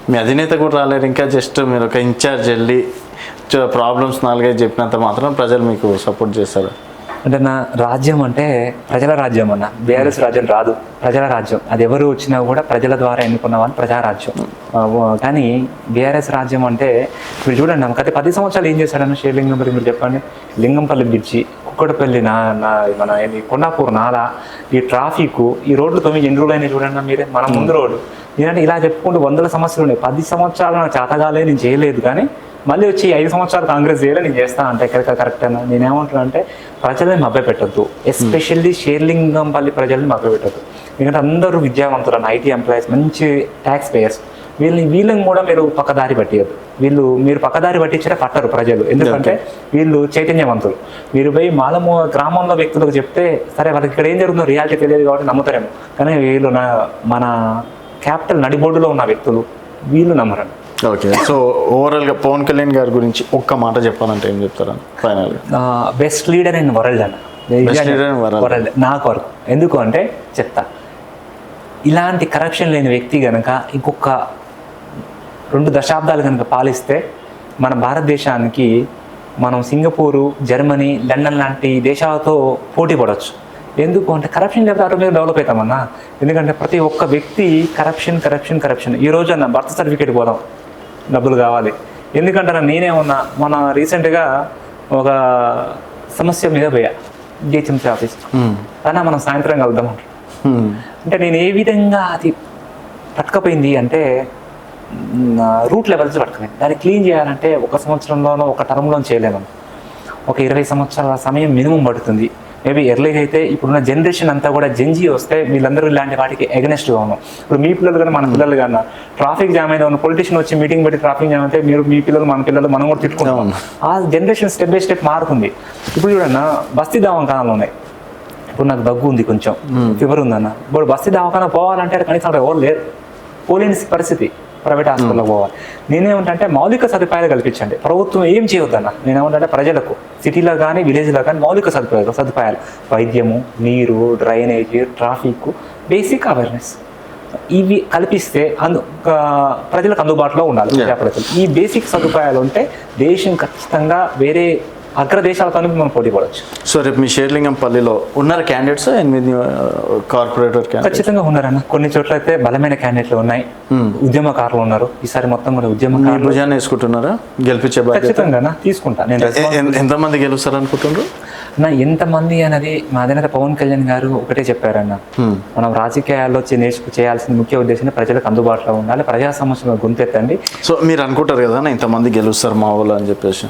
మీ అధినేత కూడా రాలేరు, ఇంకా జస్ట్ మీరు ఒక ఇన్ఛార్జ్ వెళ్ళి ప్రాబ్లమ్స్ 4-5 చెప్పినంత మాత్రం ప్రజలు మీకు సపోర్ట్ చేస్తారు. అంటే నా రాజ్యం అంటే ప్రజల రాజ్యం అన్న. బీఆర్ఎస్ రాజ్యం రాదు, ప్రజల రాజ్యం. అది ఎవరు వచ్చినా కూడా ప్రజల ద్వారా ఎన్నుకున్న వాళ్ళు ప్రజారాజ్యం. కానీ బీఆర్ఎస్ రాజ్యం అంటే మీరు చూడండి, గత 10 సంవత్సరాలు ఏం చేశారన్న షేర్లింగంపల్లి మీరు చెప్పండి. లింగంపల్లి బ్రిడ్జి, కుక్కడపల్లి మన కొండాపూర్ నాలా, ఈ ట్రాఫిక్, ఈ రోడ్లు 9 ఎన్ని రోజులు అయినా చూడండి మీరే. మన ముందు రోడ్డు ఏంటంటే ఇలా చెప్పుకుంటూ 100 సమస్యలు ఉన్నాయి. 10 సంవత్సరాలు నాకు చేతగాలే, నేను చేయలేదు. కానీ మళ్ళీ వచ్చి 5 సంవత్సరాలు కాంగ్రెస్ చేయలే, నేను చేస్తాను అంటే కరెక్ట్ అన్న. నేనేమంటున్నా అంటే ప్రజల్ని మభ్యపెట్టద్దు, ఎస్పెషల్లీ షేర్లింగంపల్లి ప్రజల్ని మభ్యపెట్టద్దు. ఎందుకంటే అందరూ విద్యావంతులు, ఐటీ ఎంప్లాయీస్, మంచి ట్యాక్స్ పేయర్స్. వీళ్ళని కూడా మీరు పక్కదారి పట్టియద్దు. మీరు పక్కదారి పట్టించే పట్టరు ప్రజలు. ఎందుకంటే వీళ్ళు చైతన్యవంతులు. మీరు పోయి మాలమూ గ్రామంలో వ్యక్తులకు చెప్తే సరే వాళ్ళకి ఇక్కడ ఏం జరుగుతుందో రియాలిటీ తెలియదు కాబట్టి నమ్ముతారేమో. కానీ వీళ్ళు మన క్యాపిటల్ నడిబొడ్డులో ఉన్న వ్యక్తులు, వీళ్ళు నమ్మరండి. ఓకే, సో ఓవరాల్గా పవన్ కళ్యాణ్ గారి గురించి ఒక్క మాట చెప్పాలంటే ఏం చెప్తారు ఫైనల్గా? బెస్ట్ లీడర్ ఇన్ వరల్డ్ అన్న. వరల్డ్ నాకు వరకు. ఎందుకు అంటే చెప్తా, ఇలాంటి కరప్షన్ లేని వ్యక్తి కనుక ఇంకొక 2 దశాబ్దాలు కనుక పాలిస్తే మన భారతదేశానికి మనం సింగపూరు, జర్మనీ, లండన్ లాంటి దేశాలతో పోటీ పడవచ్చు. ఎందుకు అంటే కరప్షన్ లేకపోతే ఆటోమేటిక్ డెవలప్ అవుతామన్నా. ఎందుకంటే ప్రతి ఒక్క వ్యక్తి కరప్షన్. ఈ రోజు అన్న బర్త్ సర్టిఫికేట్ పోదాం, డబ్బులు కావాలి. ఎందుకంటే నేనే ఉన్నా మన రీసెంట్గా ఒక సమస్య మీద పోయా జిహెచ్ఎంసీ ఆఫీస్. కానీ మనం సాయంత్రం కలుద్దాం అంటే నేను ఏ విధంగా అది పట్టుకపోయింది అంటే రూట్ లెవెల్స్ పట్టుకుపోయింది. దాన్ని క్లీన్ చేయాలంటే 1 సంవత్సరంలోనో 1 టర్మ్లో చేయలేము. ఒక 20 సంవత్సరాల సమయం మినిమం పడుతుంది. మేబీ ఎర్లీగా అయితే ఇప్పుడున్న జనరేషన్ అంతా కూడా జెన్జీ వస్తే వీళ్ళందరూ ఇలాంటి వాటికి ఎగనెస్ట్గా ఉన్నాం. ఇప్పుడు మీ పిల్లలు కానీ మన పిల్లలు కానీ ట్రాఫిక్ జామ్ అయితే ఉన్న పొలిటీషియన్ వచ్చి మీటింగ్ పెట్టి ట్రాఫిక్ జామ్ అయితే మీ పిల్లలు మన పిల్లలు మనం కూడా తిట్టుకుంటాం. ఆ జనరేషన్ స్టెప్ బై స్టెప్ మారుతుంది. ఇప్పుడు చూడన్నా బస్తీ దవాఖానాలు ఉన్నాయి. ఇప్పుడు నాకు దగ్గు ఉంది, కొంచెం ఫీవర్ ఉందన్న, ఇప్పుడు బస్తీ దవాఖానా పోవాలంటే కనీసం అక్కడ ఎవరు లేరు, పోలేని పరిస్థితి. ప్రైవేట్ హాస్పిటల్లో పోవాలి. నేనేమంటే మౌలిక సదుపాయాలు కల్పించండి. ప్రభుత్వం ఏం చేయొద్దన్న. నేనేమంటే ప్రజలకు సిటీలో కానీ విలేజ్లో కానీ మౌలిక సదుపాయాలు, వైద్యము, నీరు, డ్రైనేజీ, ట్రాఫిక్, బేసిక్ అవేర్నెస్ ఇవి కల్పిస్తే ప్రజలకు అందుబాటులో ఉండాలి. ప్రజాప్రతినిధులు ఈ బేసిక్ సదుపాయాలు ఉంటే దేశం ఖచ్చితంగా వేరే అగ్రదేశాలతో మనం పోటీ పడవచ్చు. సో రేపు మీ షేర్లింగంపల్లిలో ఉన్నారు క్యాండిడేట్స్ 8 కార్పొరేటర్ క్యాండిడేట్స్? ఖచ్చితంగా ఉన్నారన్న. కొన్ని చోట్ల అయితే బలమైన క్యాండిడేట్లు ఉన్నాయి, ఉద్యమకారులు ఉన్నారు. ఈసారి మొత్తం కూడా ఉద్యమకారులు భుజాన్ని వేసుకుంటున్నారా గెలిపించే బాధ్యత? ఖచ్చితంగా తీసుకుంటా నేను. ఎంతమంది గెలుస్తారు అనుకుంటున్నారు? ఎంతమంది అనేది మా అధినేత పవన్ కళ్యాణ్ గారు ఒకటే చెప్పారన్న, మనం రాజకీయాల్లో చేయాల్సిన ముఖ్య ఉద్దేశం ప్రజలకు అందుబాటులో ఉండాలి, ప్రజా సమస్యలను గొంతెత్తండి. సో మీరు అనుకుంటారు కదా ఇంతమంది గెలుస్తారు మా వాళ్ళు అని చెప్పేసి?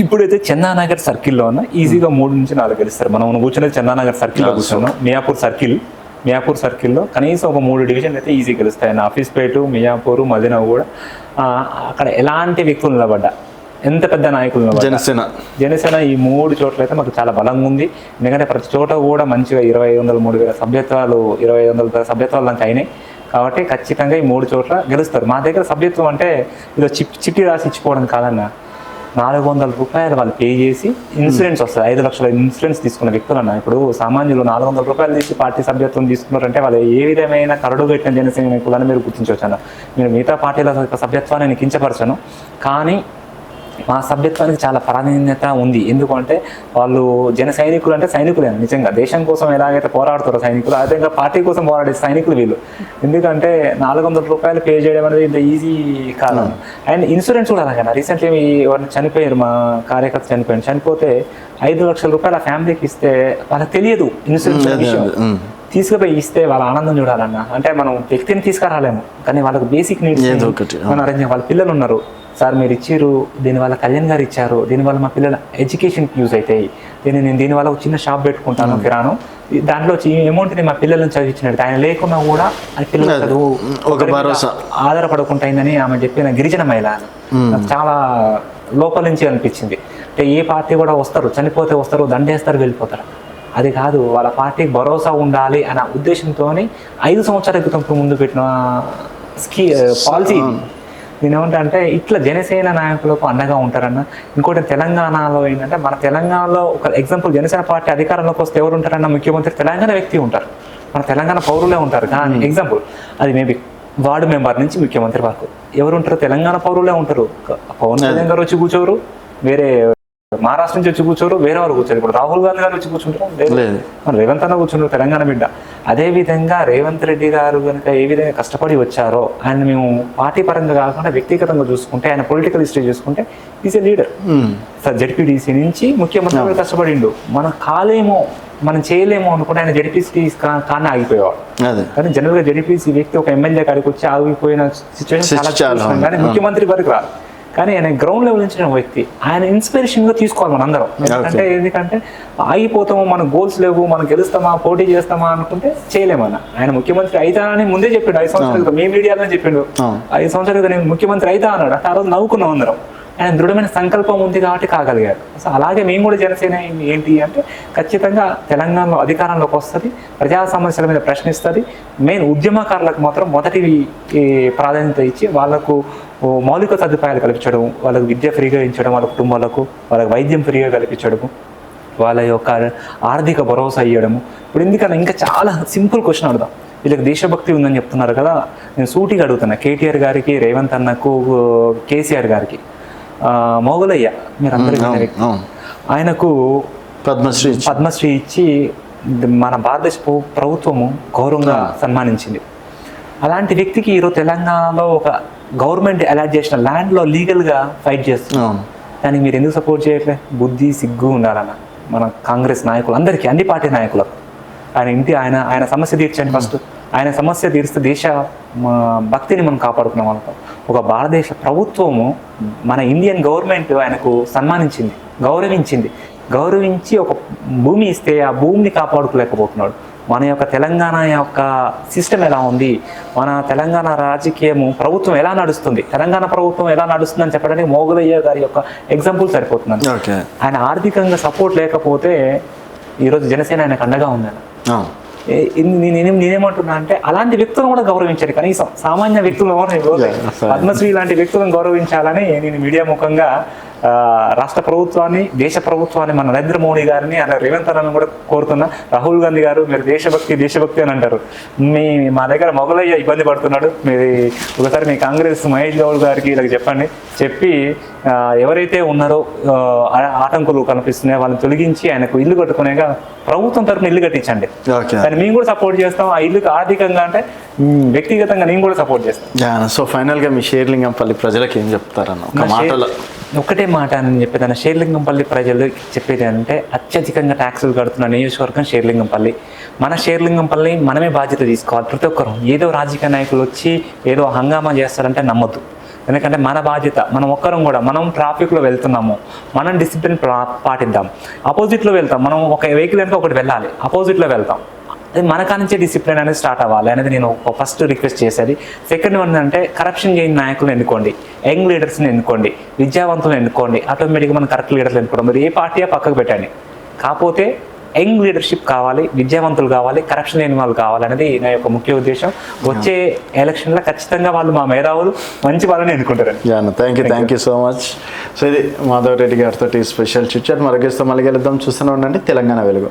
ఇప్పుడైతే చందానగర్ సర్కిల్లో ఉన్న ఈజీగా 3 నుంచి 4 గెలుస్తారు. మనం కూర్చునేది చందానగర్ సర్కిల్లో కూర్చున్నాం. మియాపూర్ సర్కిల్లో కనీసం ఒక 3 డివిజన్లు అయితే ఈజీ గెలుస్తాయి. ఆఫీస్పేట, మియాపూర్, మదీనా కూడా అక్కడ ఎలాంటి వ్యక్తులు నిలబడ్డా, ఎంత పెద్ద నాయకులు నిలబడ్డా, జనసేన ఈ 3 చోట్ల అయితే మాకు చాలా బలంగా ఉంది. ఎందుకంటే ప్రతి చోట కూడా మంచిగా 2,500-3,000 సభ్యత్వాలు, 2,500 సభ్యత్వాలు దానికి అయినాయి. కాబట్టి ఖచ్చితంగా ఈ 3 చోట్ల గెలుస్తారు. మా దగ్గర సభ్యత్వం అంటే ఇదో చిట్టి రాసి ఇచ్చిపోవడం కాదన్న. 400 రూపాయలు వాళ్ళు పే చేసి ఇన్సూరెన్స్ వస్తుంది. 5 లక్షల ఇన్సూరెన్స్ తీసుకున్న వ్యక్తులు అన్న. ఇప్పుడు సామాన్యులు 400 రూపాయలు తీసి పార్టీ సభ్యత్వం తీసుకున్నారంటే వాళ్ళు ఏ విధమైన కరడు పెట్టిన జనసైనికులని మీరు గుర్తించవచ్చు అన్న. నేను మిగతా పార్టీల సభ్యత్వాన్ని నేను కించపరచను, కానీ మా సభ్యత్వానికి చాలా ప్రాధాన్యత ఉంది. ఎందుకంటే వాళ్ళు జన సైనికులు అంటే సైనికులే నిజంగా. దేశం కోసం ఎలాగైతే పోరాడుతారో సైనికులు, అదే పార్టీ కోసం పోరాడే సైనికులు వీళ్ళు. ఎందుకంటే 400 రూపాయలు పే చేయడం అనేది ఇంత ఈజీ కాదు. అండ్ ఇన్సూరెన్స్ కూడా అలాగైనా. రీసెంట్లీ ఎవరిని చనిపోయారు, మా కార్యకర్త చనిపోతే 5 లక్షల రూపాయలు ఆ ఫ్యామిలీకి ఇస్తే వాళ్ళకి తెలియదు ఇన్సూరెన్స్ విషయం. తీసుకుపోయి ఇస్తే వాళ్ళ ఆనందం చూడాలన్న. అంటే మనం వ్యక్తిని తీసుకురాలేము, కానీ వాళ్ళకి బేసిక్ నీడ్స్ మనం అరేంజ్. వాళ్ళ పిల్లలు ఉన్నారు, సార్ మీరు ఇచ్చారు, దీనివల్ల కళ్యాణ్ గారు ఇచ్చారు, దీనివల్ల మా పిల్లల ఎడ్యుకేషన్కి యూజ్ అవుతాయి, నేను దీనివల్ల ఒక చిన్న షాప్ పెట్టుకుంటాను కిరాణం, దాంట్లో అమౌంట్ని మా పిల్లలను చదివించినట్టు, ఆయన లేకున్నా కూడా ఆ పిల్లల చదువు ఆధారపడకుంటాయిందని ఆమె చెప్పిన గిరిజన మహిళ నాకు చాలా లోపల నుంచి అనిపించింది. అంటే ఏ పార్టీ కూడా వస్తారు, చనిపోతే వస్తారు, దండేస్తారు, వెళ్ళిపోతారు. అది కాదు, వాళ్ళ పార్టీకి భరోసా ఉండాలి అనే ఉద్దేశంతో 5 సంవత్సరాల క్రితం ముందు పెట్టిన పాలసీ. నేను ఏమంటా అంటే ఇట్లా జనసేన నాయకులకు అండగా ఉంటారన్న. ఇంకోటి తెలంగాణలో ఏంటంటే, మన తెలంగాణలో ఒక ఎగ్జాంపుల్, జనసేన పార్టీ అధికారంలోకి వస్తే ఎవరు ఉంటారన్న, ముఖ్యమంత్రి తెలంగాణ వ్యక్తి ఉంటారు, మన తెలంగాణ పౌరులే ఉంటారు. కానీ ఎగ్జాంపుల్ అది మేబీ వార్డు మెంబర్ నుంచి ముఖ్యమంత్రి వరకు ఎవరు ఉంటారు, తెలంగాణ పౌరులే ఉంటారు. పవన్ కళ్యాణ్ గారు వచ్చి కూర్చోరు, వేరే మహారాష్ట్ర నుంచి వచ్చి కూర్చోరు, వేరే వారు కూర్చోరు. ఇప్పుడు రాహుల్ గాంధీ గారు వచ్చి కూర్చుంటారు, మన రేవంత్ అన్న కూర్చుంటారు, తెలంగాణ బిడ్డ. అదే విధంగా రేవంత్ రెడ్డి గారు కనుక ఏ విధంగా కష్టపడి వచ్చారో, ఆయన మేము పార్టీ పరంగా కాకుండా వ్యక్తిగతంగా చూసుకుంటే, ఆయన పొలిటికల్ హిస్టరీ చూసుకుంటే ఈజ్ ఎ లీడర్. జడ్పీటీసీ నుంచి ముఖ్యమంత్రి కష్టపడిండు. మనం కాలేమో, మనం చేయలేమో అనుకుంటే ఆయన జడ్పీసీ కానీ ఆగిపోయేవాడు. కానీ జనరల్ గా జడ్పీసీ వ్యక్తి ఒక ఎమ్మెల్యే కాడికి వచ్చి ఆగిపోయిన సిచ్యువేషన్ చాలా, కానీ ముఖ్యమంత్రి వరకు రాదు. కానీ ఆయన గ్రౌండ్ లెవెల్ నుంచి వ్యక్తి, ఆయన ఇన్స్పిరేషన్ గా తీసుకోవాలి మన అందరం. ఎందుకంటే ఆగిపోతాము, మన గోల్స్ లేవు, మనం గెలుస్తామా, పోటీ చేస్తామా అనుకుంటే చేయలేమన్నా. ఆయన ముఖ్యమంత్రి అయితానని ముందే చెప్పిండు 5 సంవత్సరాల క్రితం, మీ మీడియాలో చెప్పిండు 5 సంవత్సరాల క్రితం నేను ముఖ్యమంత్రి అయితా అన్నాడు. అంటే ఆ రోజు నవ్వుకున్నాం అందరం. ఆయన దృఢమైన సంకల్పం ఉంది కాబట్టి కాగలిగారు. సో అలాగే మేము కూడా జనసేన ఏంటి అంటే, ఖచ్చితంగా తెలంగాణలో అధికారంలోకి వస్తుంది, ప్రజా సమస్యల మీద ప్రశ్నిస్తుంది. మెయిన్ ఉద్యమకారులకు మాత్రం మొదటి ప్రాధాన్యత ఇచ్చి వాళ్ళకు మౌలిక సదుపాయాలు కల్పించడం, వాళ్ళకు విద్య ఫ్రీగా ఇచ్చడం, వాళ్ళ కుటుంబాలకు వాళ్ళకి వైద్యం ఫ్రీగా కల్పించడము, వాళ్ళ యొక్క ఆర్థిక భరోసా ఇవ్వడము. ఇప్పుడు ఎందుకన్నా ఇంకా చాలా సింపుల్ క్వశ్చన్ అడుగుదాం, వీళ్ళకి దేశభక్తి ఉందని చెప్తున్నారు కదా, నేను సూటిగా అడుగుతున్నా కేటీఆర్ గారికి, రేవంత్ అన్నకు, కేసీఆర్ గారికి. మొగలయ్య మీరు అందరికీ ఆయనకు పద్మశ్రీ ఇచ్చి మన భారతదేశ ప్రభుత్వము గౌరవంగా సన్మానించింది. అలాంటి వ్యక్తికి ఈరోజు తెలంగాణలో ఒక గవర్నమెంట్ అలాట్ చేసిన ల్యాండ్లో లీగల్గా ఫైట్ చేస్తున్నాం. దానికి మీరు ఎందుకు సపోర్ట్ చేయట్లే? బుద్ధి సిగ్గు ఉండాలన్న మన కాంగ్రెస్ నాయకులు అందరికీ, అన్ని పార్టీ నాయకులకు. ఆయన సమస్య తీర్చండి ఫస్ట్. ఆయన సమస్య తీరిస్తే దేశ భక్తిని మనం కాపాడుకున్నాం అనుకో. ఒక భారతదేశ ప్రభుత్వము, మన ఇండియన్ గవర్నమెంట్ ఆయనకు సన్మానించింది, గౌరవించి ఒక భూమి ఇస్తే ఆ భూమిని కాపాడుకోలేకపోతున్నాడు. మన యొక్క తెలంగాణ యొక్క సిస్టమ్ ఎలా ఉంది, మన తెలంగాణ రాజకీయము ప్రభుత్వం ఎలా నడుస్తుంది, తెలంగాణ ప్రభుత్వం ఎలా నడుస్తుంది అని చెప్పడానికి మొగలయ్య గారి యొక్క ఎగ్జాంపుల్ సరిపోతుంది. ఆయన ఆర్థికంగా సపోర్ట్ లేకపోతే ఈరోజు జనసేన ఆయనకు అండగా ఉందని. నేనేమంటున్నా అంటే, అలాంటి వ్యక్తులను కూడా గౌరవించాలి. కనీసం సామాన్య వ్యక్తులను, పద్మశ్రీ లాంటి వ్యక్తులను గౌరవించాలని నేను మీడియా ముఖంగా రాష్ట్ర ప్రభుత్వాన్ని, దేశ ప్రభుత్వాన్ని, మన నరేంద్ర మోడీ గారిని, అలా రేవంత్ అన్నను కూడా కోరుతున్నా. రాహుల్ గాంధీ గారు మీరు దేశభక్తి అని అంటారు, మా దగ్గర మొగలయ్య ఇబ్బంది పడుతున్నాడు, మీరు ఒకసారి మీ కాంగ్రెస్ మహేష్ గౌడ్ గారికి ఇలా చెప్పి ఎవరైతే ఉన్నారో ఆటంకులు కనిపిస్తున్నాయో వాళ్ళని తొలగించి ఆయనకు ఇల్లు కట్టుకునేగా ప్రభుత్వం తరఫున ఇల్లు కట్టించండి. దాన్ని మేము కూడా సపోర్ట్ చేస్తాం. ఆ ఇల్లుకి ఆర్థికంగా అంటే వ్యక్తిగతంగా నేను కూడా సపోర్ట్ చేస్తాను. సో ఫైనల్గా మీ షేర్లింగంపల్లి ప్రజలకు ఏం చెప్తారన్న? ఒకటే మాట అని చెప్పేదాన్ని, షేర్లింగంపల్లి ప్రజలు చెప్పేది అంటే, అత్యధికంగా ట్యాక్సులు కడుతున్న నియోజకవర్గం షేర్లింగంపల్లి. మన షేర్లింగంపల్లి మనమే బాధ్యత తీసుకోవాలి. ప్రతి ఒక్కరు ఏదో రాజకీయ నాయకులు వచ్చి ఏదో హంగామా చేస్తారంటే నమ్మద్దు. ఎందుకంటే మన బాధ్యత, మనం ఒక్కరం కూడా, మనం ట్రాఫిక్లో వెళ్తున్నాము, మనం డిసిప్లిన్ పాటిద్దాం. ఆపోజిట్లో వెళ్తాం, మనం ఒక వెహికల్ అంటే ఒకటి వెళ్ళాలి, ఆపోజిట్లో వెళ్తాం, అది మన కానించే డిసిప్లిన్ అనేది స్టార్ట్ అవ్వాలి అనేది నేను ఫస్ట్ రిక్వెస్ట్ చేసేది. సెకండ్ వన్ అంటే, కరప్షన్ చేయని నాయకులను ఎన్నుకోండి, యంగ్ లీడర్స్ని ఎన్నుకోండి, విద్యావంతులను ఎన్నుకోండి. ఆటోమేటిక్గా మనం కరెక్ట్ లీడర్లు ఎన్నుకోవడం. మీరు ఏ పార్టీయా పక్కకు పెట్టండి, కాకపోతే యంగ్ లీడర్షిప్ కావాలి, విద్యావంతులు కావాలి, కరప్షన్ లేని వాళ్ళు కావాలనేది నా యొక్క ముఖ్య ఉద్దేశం. వచ్చే ఎలక్షన్లో ఖచ్చితంగా వాళ్ళు మా మేధావులు మంచి వాళ్ళని ఎన్నుకుంటారు. Thank you so much. So ఇది మాధవ్ రెడ్డి గారితో స్పెషల్ చిట్ చాట్. మరొక మళ్ళీ వెళ్దాం. చూస్తూనే ఉండండి తెలంగాణ వెలుగు.